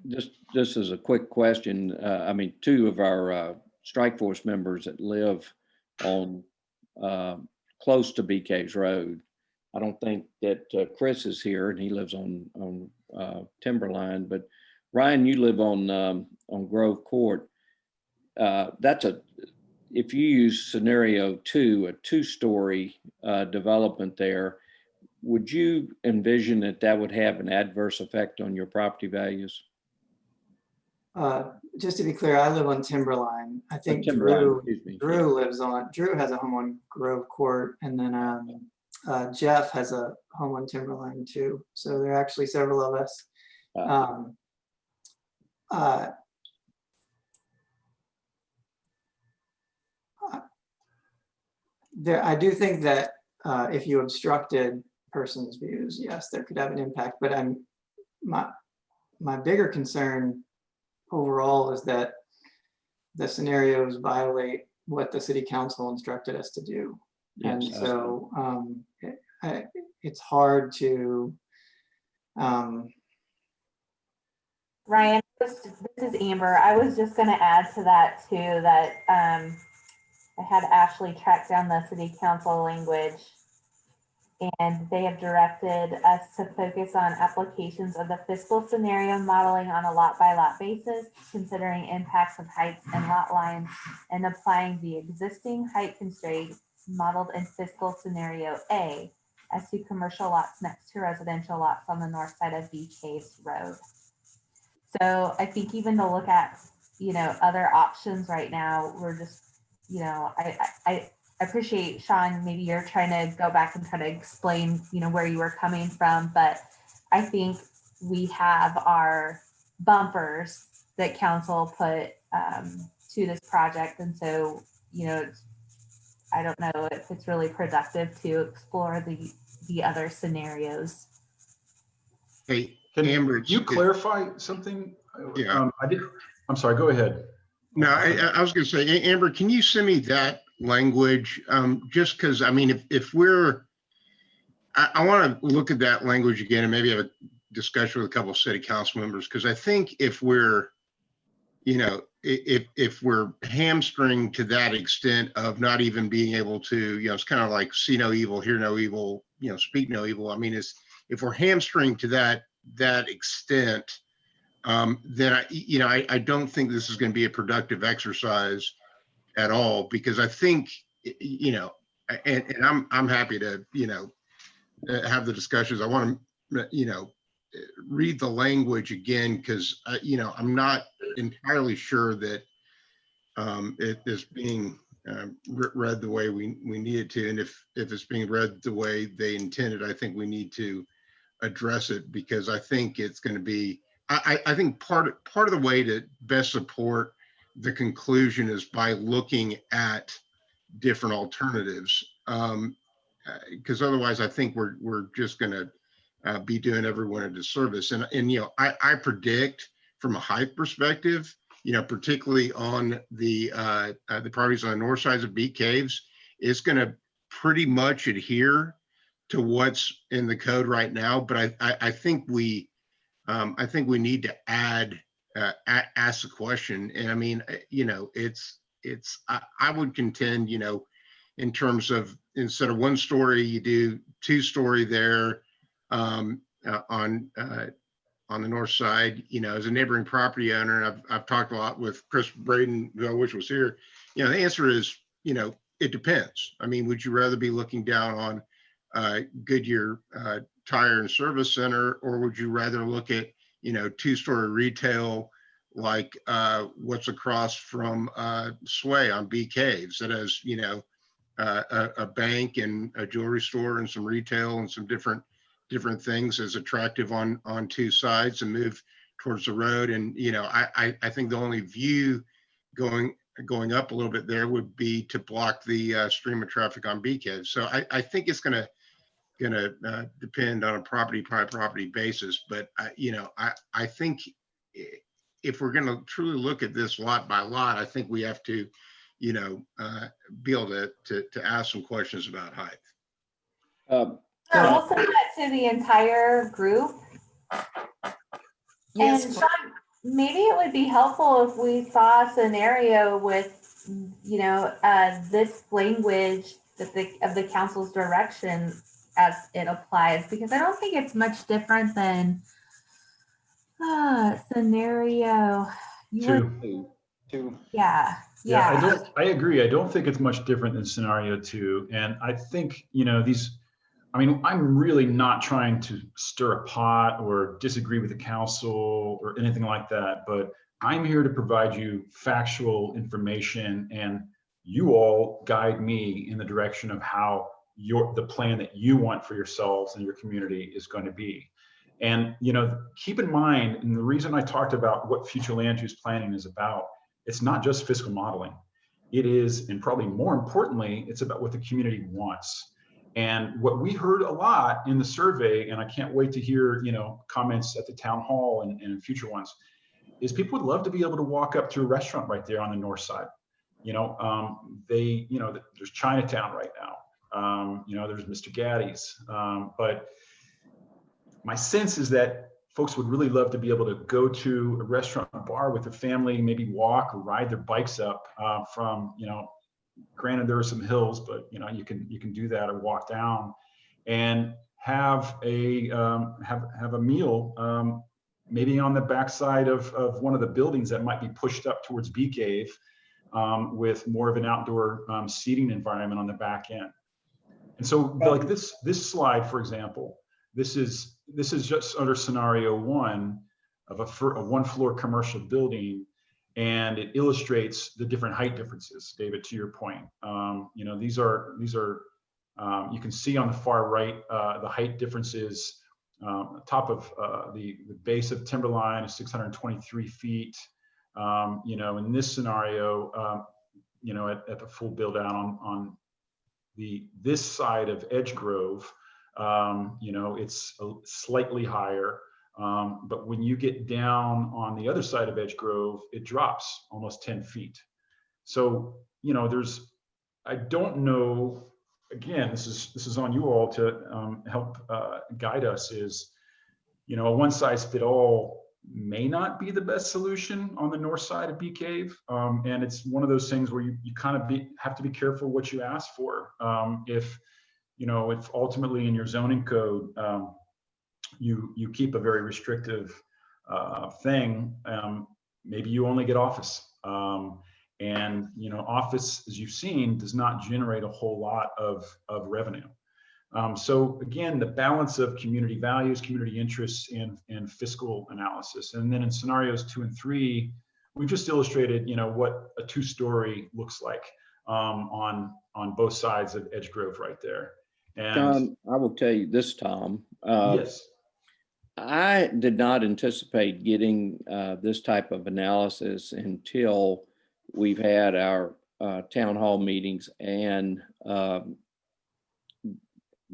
just as a quick question, I mean, two of our strike force members that live on close to BK's Road. I don't think that Chris is here, and he lives on Timberline, but Ryan, you live on Grove Court. If you use scenario 2, a 2-story development there, would you envision that would have an adverse effect on your property values? Just to be clear, I live on Timberline. I think Timberline, Drew has a home on Grove Court, and then Jeff has a home on Timberline too. So there are actually several of us. I do think that if you obstructed person's views, yes, there could have an impact. But my bigger concern overall is that the scenarios violate what the city council instructed us to do. Yes, and so it's hard to. Ryan, this is Amber. I was just going to add to that too, that I had Ashley track down the city council language, and they have directed us to focus on applications of the fiscal scenario modeling on a lot by lot basis, considering impacts of heights and lot lines, and applying the existing height constraints modeled in fiscal scenario A as to commercial lots next to residential lots on the north side of Beach Caves Road. So I think even to look at, other options right now, we're just, I appreciate, Sean, maybe you're trying to go back and try to explain, where you were coming from, but I think we have our bumpers that council put to this project. And so, I don't know if it's really productive to explore the other scenarios. Hey, Can Amber, you clarify something? Yeah. I'm sorry, go ahead. No, I was going to say, Amber, can you send me that language? Just because, I mean, if we're, I want to look at that language again and maybe have a discussion with a couple of city council members, because I think if we're, if we're hamstringed to that extent of not even being able to, it's kind of like see no evil, hear no evil, speak no evil. I mean, if we're hamstringed to that extent, then I don't think this is going to be a productive exercise at all, because I think, and I'm happy to, have the discussions. I want to, read the language again, because, I'm not entirely sure that it is being read the way we need it to. And if it's being read the way they intended, I think we need to address it, because I think it's going to be, I think part of the way to best support the conclusion is by looking at different alternatives, because otherwise I think we're just going to be doing everyone a disservice. And I predict from a height perspective, particularly on the properties on the north sides of Beat Caves, it's going to pretty much adhere to what's in the code right now. But I think we need to ask the question. And I mean, I would contend, in terms of, instead of 1 story, you do 2-story there on the north side. As a neighboring property owner, and I've talked a lot with Chris Braden, who I wish was here. The answer is, it depends. I mean, would you rather be looking down on Goodyear Tire and Service Center, or would you rather look at 2-story retail like what's across from Sway on B Caves, that has a bank and a jewelry store and some retail and some different things as attractive on 2 sides, and move towards the road. And I think the only view going up a little bit there would be to block the stream of traffic on B Caves. So I think it's going to depend on a property by property basis. But I think if we're going to truly look at this lot by lot, I think we have to be able to ask some questions about height. Sure, we'll send that to the entire group. Yes, And Sean, maybe it would be helpful if we saw a scenario with, this language of the council's direction as it applies, because I don't think it's much different than scenario. Two. Yeah. I agree. I don't think it's much different than scenario 2. And I think, I'm really not trying to stir a pot or disagree with the council or anything like that, but I'm here to provide you factual information, and you all guide me in the direction of how the plan that you want for yourselves and your community is going to be. And, keep in mind, and the reason I talked about what future land use planning is about, it's not just fiscal modeling. It is, and probably more importantly, it's about what the community wants. And what we heard a lot in the survey, and I can't wait to hear, comments at the town hall and future ones, is people would love to be able to walk up to a restaurant right there on the north side. There's Chinatown right now. There's Mr. Gaddy's. But my sense is that folks would really love to be able to go to a restaurant or bar with their family, maybe walk or ride their bikes up from, granted there are some hills, but you can do that or walk down and have a meal, maybe on the backside of one of the buildings that might be pushed up towards Bee Cave, with more of an outdoor seating environment on the back end. And so, like this slide, for example, this is just under scenario 1 of a one-floor commercial building, and it illustrates the different height differences. David, to your point, these are you can see on the far right the height differences. Top of the base of timberline is 623 feet. In this scenario, at the full build out on this side of Edge Grove, it's slightly higher. But when you get down on the other side of Edge Grove, it drops almost 10 feet. So, I don't know, again, this is on you all to help guide us, is, a one size fit all may not be the best solution on the north side of Bee Cave. And it's one of those things where you kind of have to be careful what you ask for. If ultimately in your zoning code, you keep a very restrictive thing, maybe you only get office. And office, as you've seen, does not generate a whole lot of revenue. So again, the balance of community values, community interests, and fiscal analysis. And then in scenarios 2 and 3, we've just illustrated, what a 2-story looks like on both sides of Edge Grove right there. And John, I will tell you this, Tom. Yes. I did not anticipate getting this type of analysis until we've had our town hall meetings, and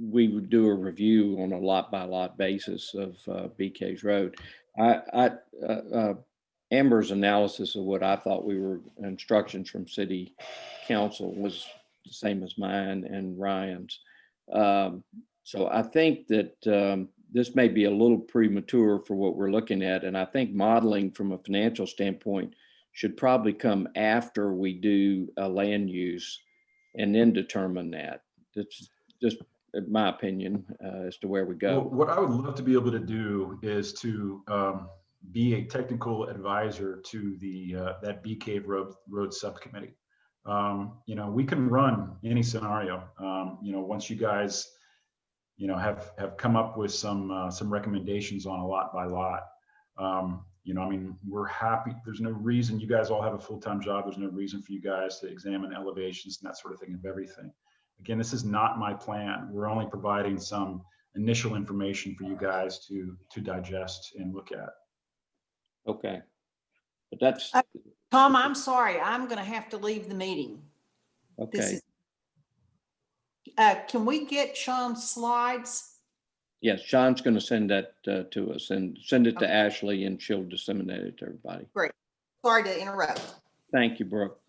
we would do a review on a lot by lot basis of BK's Road. Amber's analysis of what I thought instructions from city council was the same as mine and Ryan's. So I think that this may be a little premature for what we're looking at. And I think modeling from a financial standpoint should probably come after we do a land use and then determine that. That's just my opinion as to where we go. Well, what I would love to be able to do is to be a technical advisor to that Bee Cave Road subcommittee. We can run any scenario. Once you guys, have come up with some recommendations on a lot by lot. We're happy. There's no reason, you guys all have a full-time job. There's no reason for you guys to examine elevations and that sort of thing of everything. Again, this is not my plan. We're only providing some initial information for you guys to digest and look at. Okay. But that's Tom, I'm sorry. I'm going to have to leave the meeting. okay. Can we get Sean's slides? Yes, Sean's going to send that to us and send it to Ashley, and she'll disseminate it to everybody. Great. Sorry to interrupt. Thank you, Brooke.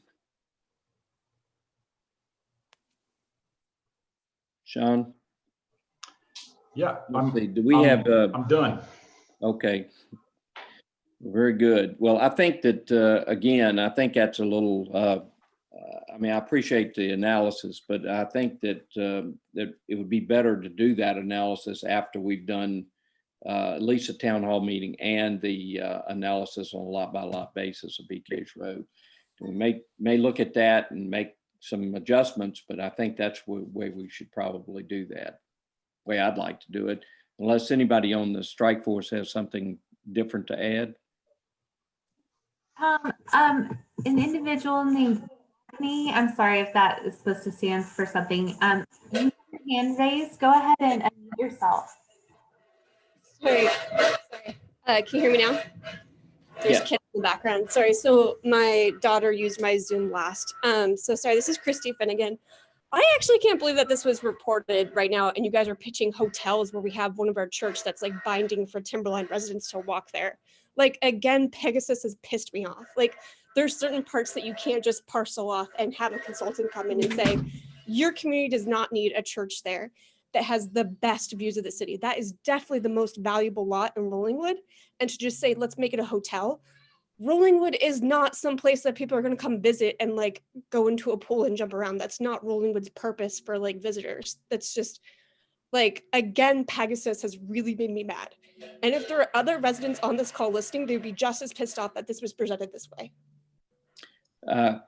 Sean? Yeah, Let's see, do we have, I'm done. okay. Very good. Well, I think that, again, I think that's a little, I mean, I appreciate the analysis, but I think that, that it would be better to do that analysis after we've done at least a town hall meeting and the analysis on a lot by lot basis of BK's Road. We may look at that and make some adjustments, but I think that's the way we should probably do that. Way I'd like to do it, unless anybody on the strike force has something different to add. An individual named Anthony, I'm sorry if that is supposed to stand for something. You have your hand raised. Go ahead and unmute yourself. Sorry. Can you hear me now? There's Yes. kids in the background. Sorry. So my daughter used my Zoom last. So sorry. This is Christy Finnegan. I actually can't believe that this was reported right now, and you guys are pitching hotels where we have one of our church that's like binding for Timberline residents to walk there. Like, again, Pegasus has pissed me off. Like, there's certain parts that you can't just parcel off and have a consultant come in and say, your community does not need a church there that has the best views of the city. That is definitely the most valuable lot in Rollingwood. And to just say, let's make it a hotel. Rollingwood is not some place that people are going to come visit and like go into a pool and jump around. That's not Rollingwood's purpose for like visitors. That's just like, again, Pegasus has really made me mad. And if there are other residents on this call listening, they'd be just as pissed off that this was presented this way.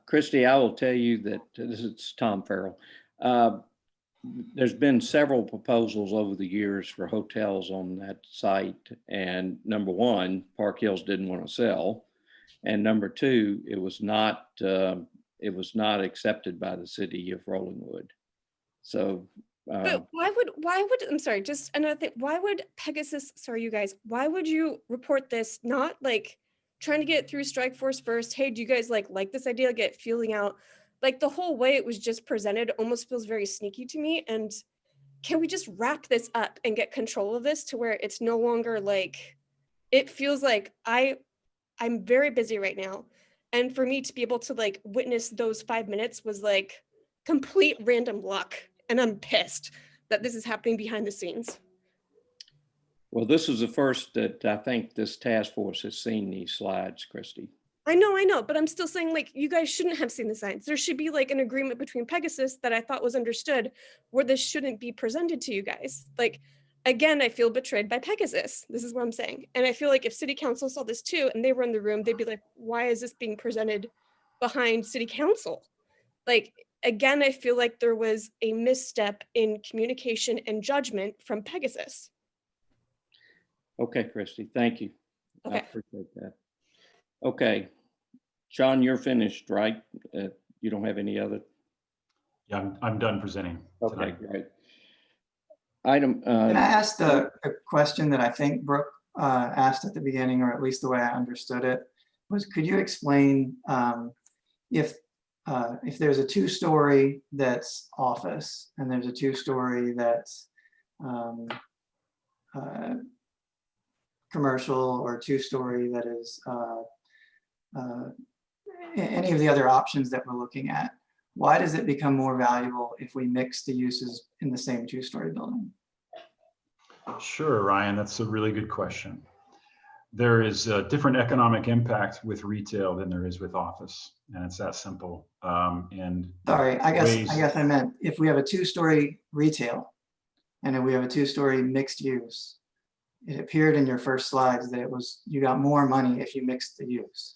Christy, I will tell you that this is Tom Farrell. There's been several proposals over the years for hotels on that site. And number one, Park Hills didn't want to sell. And number two, it was not accepted by the city of Rollingwood. So, but why would, I'm sorry, just another thing. Why would Pegasus, sorry, you guys, why would you report this? Not like trying to get through strike force first. Hey, do you guys like this idea? Get feeling out. Like the whole way it was just presented almost feels very sneaky to me. And can we just wrap this up and get control of this to where it's no longer like, it feels like I'm very busy right now. And for me to be able to like witness those 5 minutes was like complete random luck. And I'm pissed that this is happening behind the scenes. well, this is the first that I think this task force has seen these slides, Christy. I know, but I'm still saying like, you guys shouldn't have seen the signs. There should be like an agreement between Pegasus that I thought was understood where this shouldn't be presented to you guys. Like, again, I feel betrayed by Pegasus. This is what I'm saying. And I feel like if city council saw this too, and they were in the room, they'd be like, why is this being presented behind city council? Like, again, I feel like there was a misstep in communication and judgment from Pegasus. Okay, Christy, thank you. Okay. I appreciate that. Okay, Sean, you're finished, right? You don't have any other? Yeah, I'm done presenting. Okay, tonight. great. Item. Can I ask a question that I think Brooke asked at the beginning, or at least the way I understood it, was could you explain if there's a 2-story that's office and there's a 2-story that's commercial, or 2-story that is any of the other options that we're looking at, why does it become more valuable if we mix the uses in the same 2-story building? Sure, Ryan, that's a really good question. There is a different economic impact with retail than there is with office, and it's that simple. And sorry, I guess I meant if we have a 2-story retail and if we have a 2-story mixed use, it appeared in your first slides that you got more money if you mixed the use.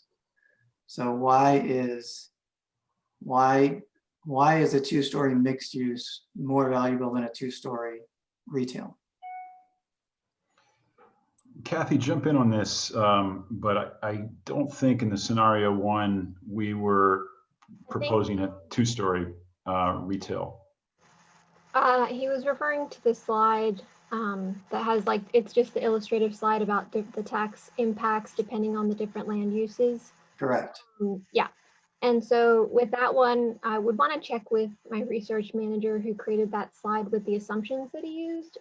So why is a 2-story mixed use more valuable than a 2-story retail? Kathy, jump in on this, but I don't think in the scenario one, we were proposing a 2-story retail. He was referring to the slide that has like, it's just the illustrative slide about the tax impacts depending on the different land uses. Correct. Yeah. And so with that one, I would want to check with my research manager who created that slide with the assumptions that he used.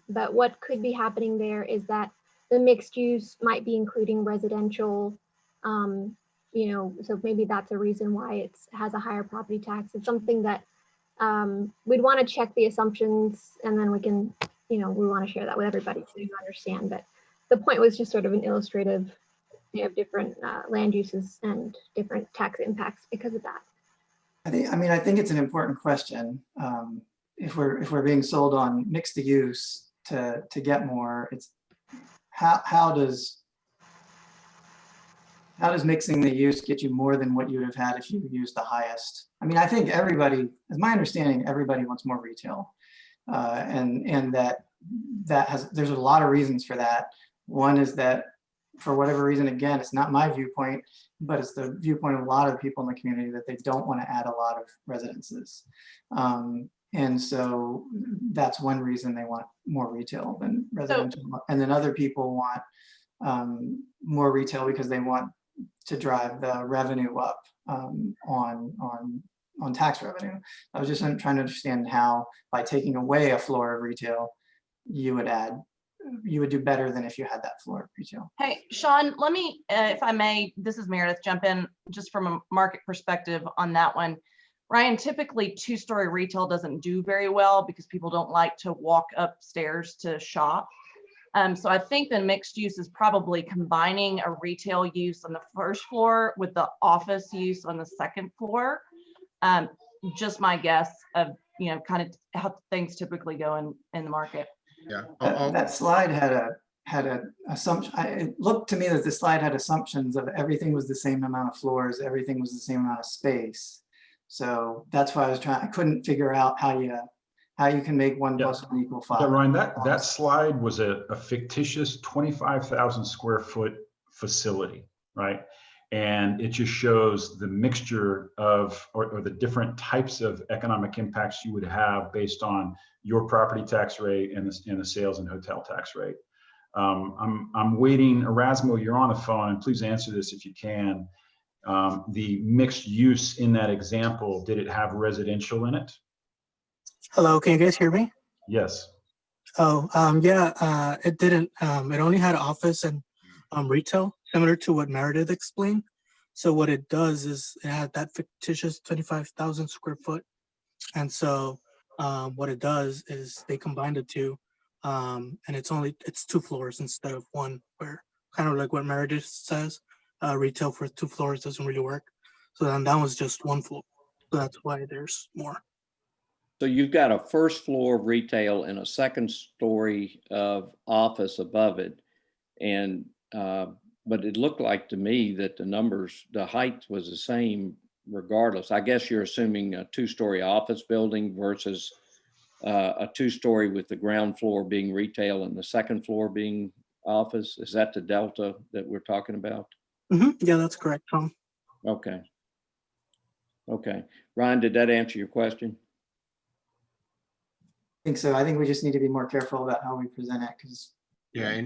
But what could be happening there is that the mixed use might be including residential, so maybe that's a reason why it has a higher property tax. It's something that We'd want to check the assumptions and then we can, we want to share that with everybody so you understand. But the point was just sort of an illustrative, different land uses and different tax impacts because of that. I think it's an important question. If we're being sold on mixed use to get more, it's how does mixing the use get you more than what you would have had if you used the highest? I think everybody, as my understanding, everybody wants more retail, and there's a lot of reasons for that. One is that for whatever reason, again, it's not my viewpoint, but it's the viewpoint of a lot of people in the community that they don't want to add a lot of residences. And so that's one reason they want more retail than residential. And then other people want more retail because they want to drive the revenue up on tax revenue. I was just trying to understand how, by taking away a floor of retail, you would do better than if you had that floor of retail. Hey, Sean, let me, if I may, this is Meredith, jump in just from a market perspective on that one. Ryan, typically two-story retail doesn't do very well because people don't like to walk upstairs to shop. So I think the mixed use is probably combining a retail use on the first floor with the office use on the second floor. Just my guess of, kind of how things typically go in the market. Yeah. That slide had a assumption. It looked to me that the slide had assumptions of everything was the same amount of floors, everything was the same amount of space. So that's why I couldn't figure out how you can make 1 plus 1 equal 5. Yeah, Ryan, that slide was a fictitious 25,000 square foot facility, right? And it just shows the mixture of, or the different types of economic impacts you would have based on your property tax rate and the sales and hotel tax rate. I'm waiting, Erasmo, you're on the phone, and please answer this if you can. The mixed use in that example, did it have residential in it? Hello, can you guys hear me? Yes. Oh, yeah, it didn't. It only had office and retail, similar to what Meredith explained. So what it does is it had that fictitious 25,000 square foot. And so what it does is they combine the two, and it's 2 floors instead of 1, where kind of like what Meredith says, retail for 2 floors doesn't really work. So then that was just 1 floor. So that's why there's more. So you've got a first floor of retail and a second story of office above it. And, but it looked like to me that the height was the same regardless. I guess you're assuming a 2-story office building versus a 2-story with the ground floor being retail and the second floor being office. Is that the delta that we're talking about? Mm-hmm. Yeah, that's correct, Tom. Okay. Okay. Ryan, did that answer your question? I think so. I think we just need to be more careful about how we present it because. Yeah,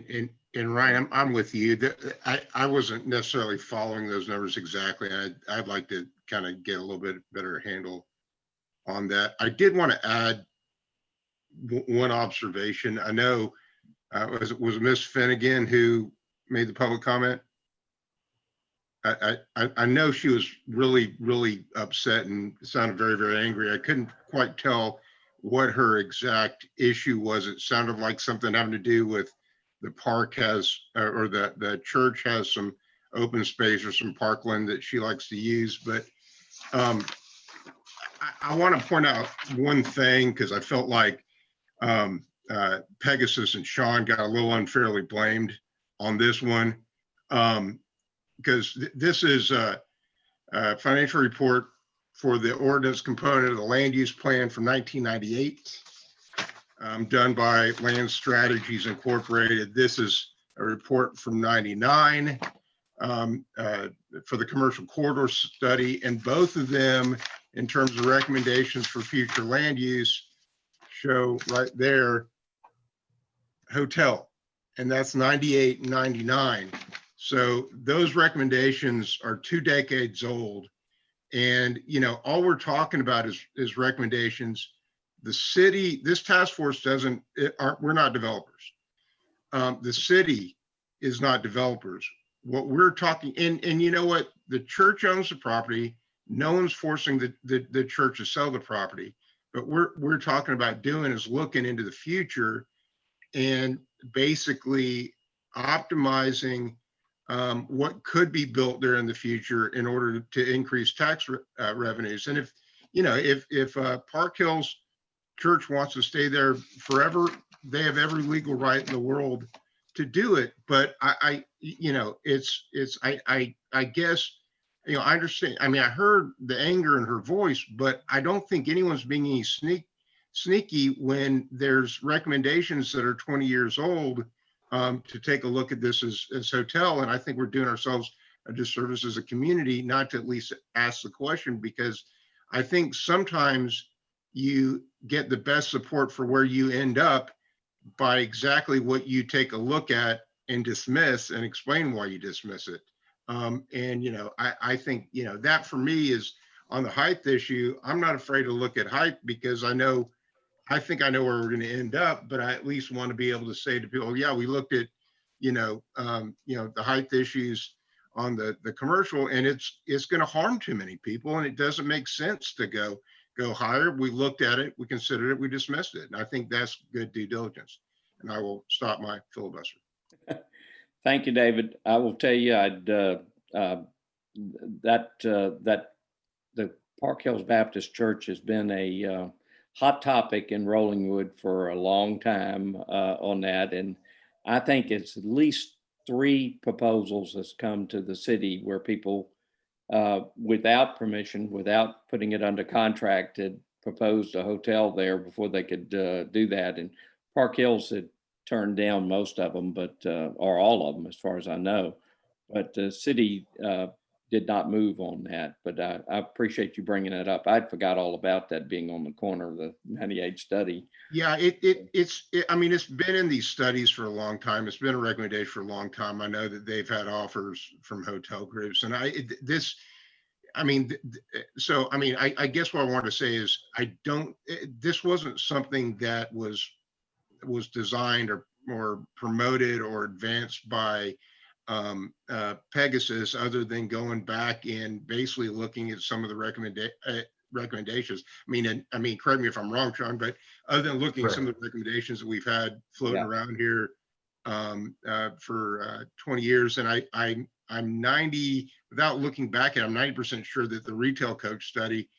and Ryan, I'm with you. I wasn't necessarily following those numbers exactly. I'd like to kind of get a little bit better handle on that. I did want to add one observation. I know was Miss Finnegan who made the public comment. I know she was really, really upset and sounded very, very angry. I couldn't quite tell what her exact issue was. It sounded like something having to do with the park has, or the church has some open space or some parkland that she likes to use. But I want to point out one thing, because I felt like Pegasus and Sean got a little unfairly blamed on this one. Because this is a financial report for the ordinance component of the land use plan from 1998, done by Land Strategies Incorporated. This is a report from 99 for the commercial corridor study, and both of them, in terms of recommendations for future land use, show right there hotel, and that's 98 and 99. So those recommendations are 2 decades old. And, all we're talking about is recommendations. The city, this task force we're not developers. The city is not developers. What we're talking, and you know what? The church owns the property. No one's forcing the church to sell the property. But we're talking about doing is looking into the future and basically optimizing what could be built there in the future in order to increase tax revenues. And if Park Hills Church wants to stay there forever, they have every legal right in the world to do it. But I guess, I understand. I mean, I heard the anger in her voice, but I don't think anyone's being any sneaky when there's recommendations that are 20 years old to take a look at this as hotel. And I think we're doing ourselves a disservice as a community not to at least ask the question, because I think sometimes you get the best support for where you end up by exactly what you take a look at and dismiss and explain why you dismiss it. I think, that for me is on the height issue. I'm not afraid to look at height because I think I know where we're going to end up, but I at least want to be able to say to people, yeah, we looked at, the height issues on the commercial, and it's going to harm too many people, and it doesn't make sense to go higher. We looked at it, we considered it, we dismissed it. And I think that's good due diligence. And I will stop my filibuster. Thank you, David. I will tell you, that the Park Hills Baptist Church has been a hot topic in Rollingwood for a long time on that. And I think it's at least 3 proposals that's come to the city where people, without permission, without putting it under contract, had proposed a hotel there before they could do that. And Park Hills had turned down most of them, or all of them, as far as I know. But the city did not move on that. But I appreciate you bringing it up. I'd forgot all about that being on the corner of the 98 study. Yeah, it's been in these studies for a long time. It's been a recommendation for a long time. I know that they've had offers from hotel groups, and I guess what I wanted to say is this wasn't something that was designed or promoted or advanced by Pegasus, other than going back and basically looking at some of the recommendations. I mean, correct me if I'm wrong, Sean, but other than looking at some of the recommendations that we've had floating around here for 20 years, and I'm 90, without looking back at it, I'm 90% sure that the retail coach study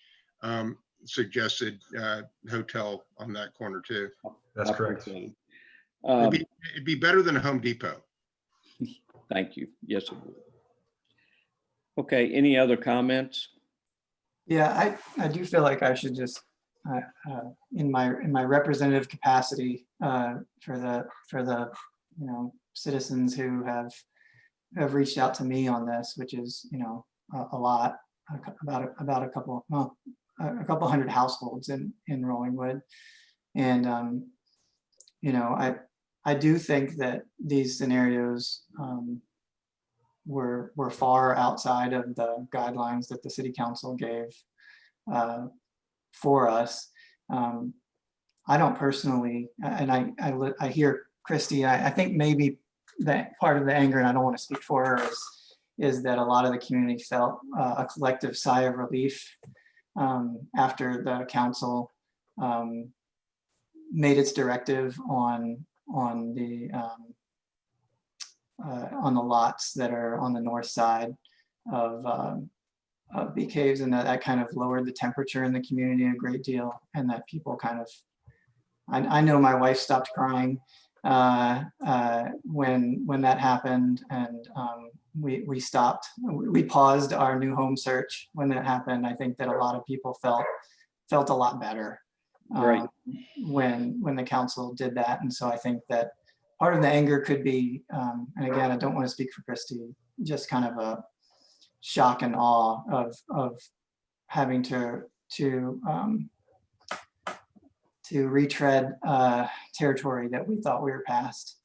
suggested hotel on that corner too. That's correct. It'd be better than a Home Depot. Thank you. Yes, it would. Okay, any other comments? Yeah, I do feel like I should just, in my representative capacity for the citizens who have reached out to me on this, which is a lot, about a couple hundred households in Rollingwood, and I do think that these scenarios were far outside of the guidelines that the city council gave for us. I don't personally, and I hear Christy, I think maybe that part of the anger, and I don't want to speak for her, is that a lot of the community felt a collective sigh of relief after the council made its directive on the lots that are on the north side of Bee Caves, and that kind of lowered the temperature in the community a great deal, and that people kind of, I know my wife stopped crying when that happened, and we paused our new home search when that happened. I think that a lot of people felt a lot better when the council did that. And so I think that part of the anger could be, and again, I don't want to speak for Christy, just kind of a shock and awe of having to retread territory that we thought we were past.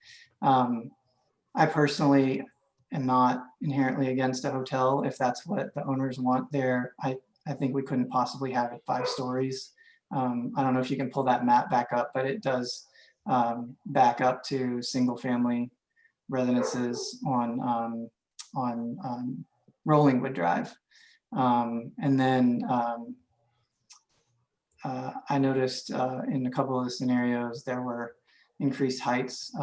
I personally am not inherently against a hotel if that's what the owners want there. I think we couldn't possibly have it 5 stories. I don't know if you can pull that map back up, but it does back up to single family residences on Rollingwood Drive. And then I noticed in a couple of the scenarios, there were increased heights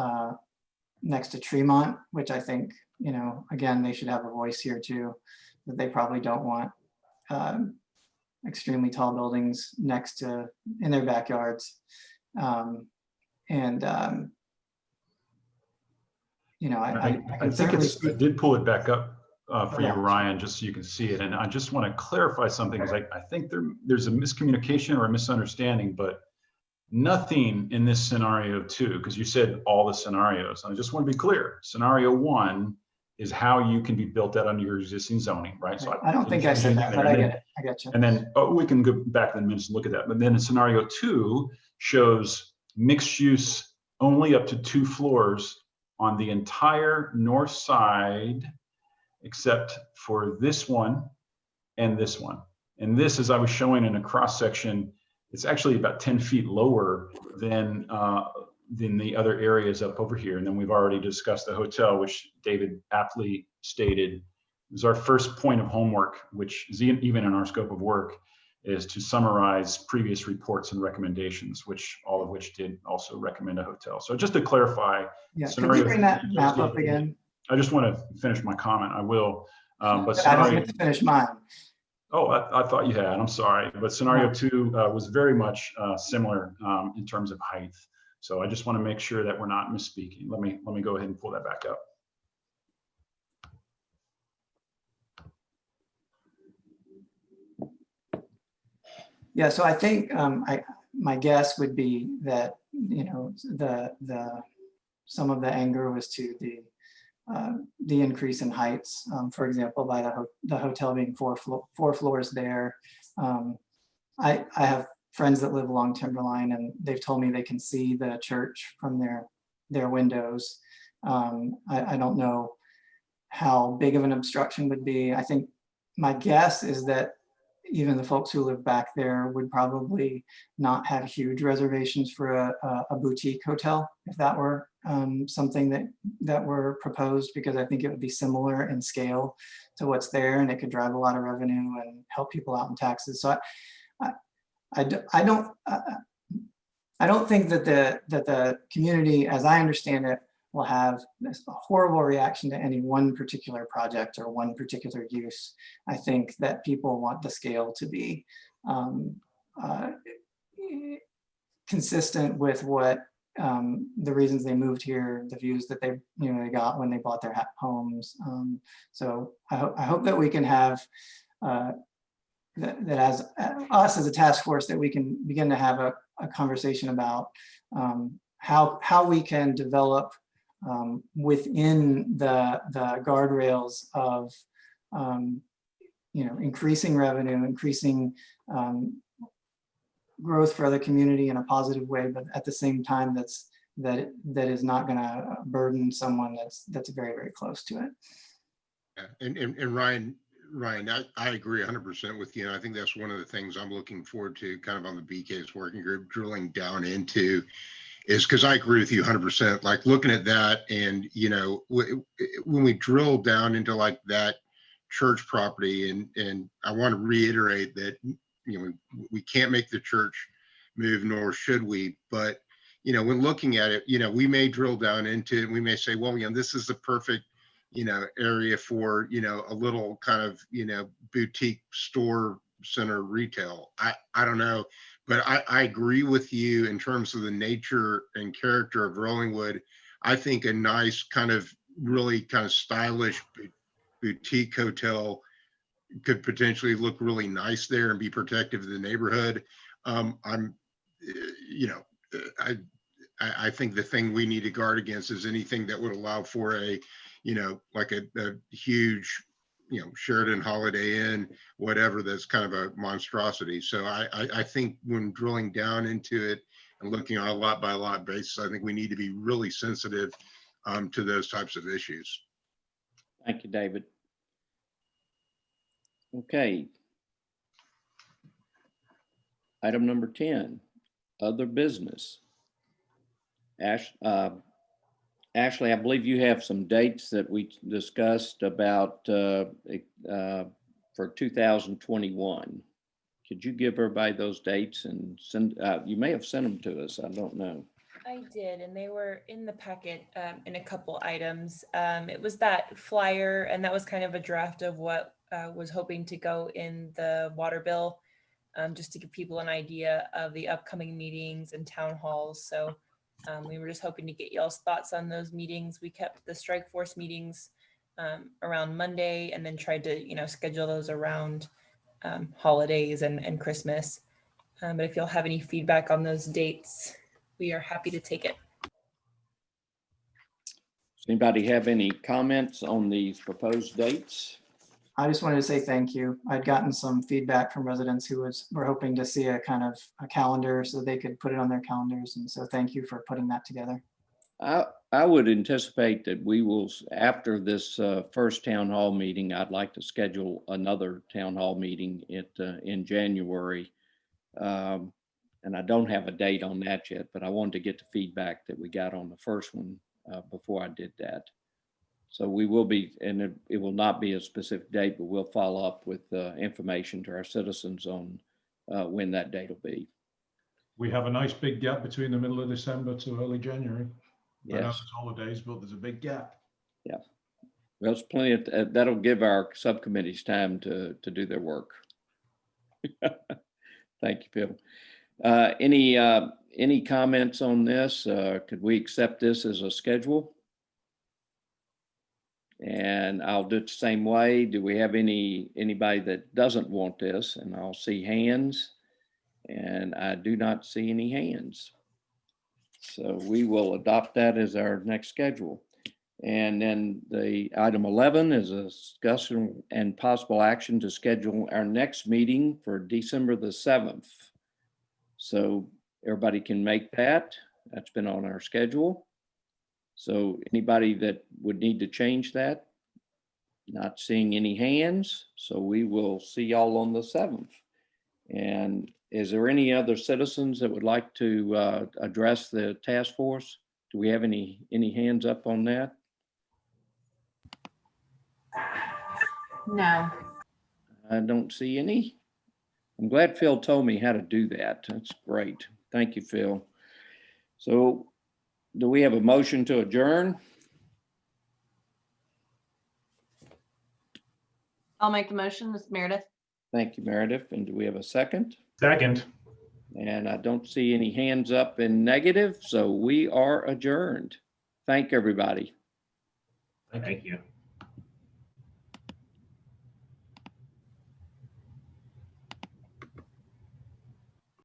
next to Tremont, which I think, you know, again, they should have a voice here too, that they probably don't want extremely tall buildings next to, in their backyards. You know, I can certainly I did pull it back up for you, Yeah. Ryan, just so you can see it. And I just want to clarify something because I think there's a miscommunication or a misunderstanding, but nothing in this scenario 2, because you said all the scenarios. And I just want to be clear. Scenario 1 is how you can be built out under your existing zoning, right? So I don't think I said that, but I get it. I get you. And then we can go back in minutes and look at that. But then in scenario 2 shows mixed use only up to 2 floors on the entire north side, except for this one and this one. And this, as I was showing in a cross section, it's actually about 10 feet lower than the other areas up over here. And then we've already discussed the hotel, which David aptly stated was our first point of homework, which is even in our scope of work, is to summarize previous reports and recommendations, which all of which did also recommend a hotel. So just to clarify, yeah, could you bring that map up again? I just want to finish my comment. I will. But I don't get to finish mine. Oh, I thought you had. I'm sorry. But scenario 2 was very much similar in terms of height. So I just want to make sure that we're not misspeaking. Let me go ahead and pull that back up. Yeah, so I think my guess would be that, you know, some of the anger was to the increase in heights. For example, by the hotel being four floors there. I have friends that live along Timberline, and they've told me they can see the church from their windows. I don't know how big of an obstruction would be. I think my guess is that even the folks who live back there would probably not have huge reservations for a boutique hotel if that were something that were proposed, because I think it would be similar in scale to what's there, and it could drive a lot of revenue and help people out in taxes. So I don't think that the community, as I understand it, will have this horrible reaction to any one particular project or one particular use. I think that people want the scale to be consistent with what the reasons they moved here, the views that they got when they bought their homes. So I hope that we can have that as us as a task force, that we can begin to have a conversation about how we can develop within the guardrails of increasing revenue, increasing growth for the community in a positive way, but at the same time that is not going to burden someone that's very, very close to it. Yeah. And Ryan, I agree 100% with you. And I think that's one of the things I'm looking forward to kind of on the BK's working group drilling down into, is because I agree with you 100%. Like looking at that, and when we drill down into like that church property, and I want to reiterate that we can't make the church move, nor should we. But when looking at it, we may drill down into it. We may say, well, this is the perfect area for a little kind of boutique store center retail. I don't know. But I agree with you in terms of the nature and character of Rollingwood. I think a nice kind of really kind of stylish boutique hotel could potentially look really nice there and be protective of the neighborhood. I think the thing we need to guard against is anything that would allow for a huge Sheraton, Holiday Inn, whatever, that's kind of a monstrosity. So I think when drilling down into it and looking on a lot by lot basis, I think we need to be really sensitive to those types of issues. Thank you, David. Okay. Item number 10, other business. Ashley, I believe you have some dates that we discussed about for 2021. could you give everybody those dates and send, you may have sent them to us, I don't know. I did, and they were in the packet in a couple items. It was that flyer, and that was kind of a draft of what was hoping to go in the water bill, just to give people an idea of the upcoming meetings and town halls. So we were just hoping to get y'all's thoughts on those meetings. We kept the strike force meetings around Monday, and then tried to, schedule those around holidays and Christmas. But if you'll have any feedback on those dates, we are happy to take it. Does anybody have any comments on these proposed dates? I just wanted to say thank you. I'd gotten some feedback from residents who were hoping to see a kind of a calendar so they could put it on their calendars. And so thank you for putting that together. I would anticipate that we will, after this first town hall meeting, I'd like to schedule another town hall meeting in January. And I don't have a date on that yet, but I wanted to get the feedback that we got on the first one before I did that. So we will be, and it will not be a specific date, but we'll follow up with information to our citizens on when that date will be. We have a nice big gap between the middle of December to early January. I know Yes. there's holidays, but there's a big gap. Yeah. Well, it's plenty of, that'll give our subcommittees time to do their work. Thank you, Phil. Any comments on this? Could we accept this as a schedule? And I'll do it the same way. Do we have anybody that doesn't want this? And I'll see hands, and I do not see any hands. So we will adopt that as our next schedule. And then the item 11 is a discussion and possible action to schedule our next meeting for December the 7th. So everybody can make that. That's been on our schedule. So anybody that would need to change that? Not seeing any hands. So we will see y'all on the 7th. And is there any other citizens that would like to address the task force? Do we have any hands up on that? No. I don't see any. I'm glad Phil told me how to do that. That's great. Thank you, Phil. So do we have a motion to adjourn? I'll make the motion, Ms. Meredith. Thank you, Meredith. And do we have a second? Second. And I don't see any hands up in negative, so we are adjourned. Thank everybody. Thank you.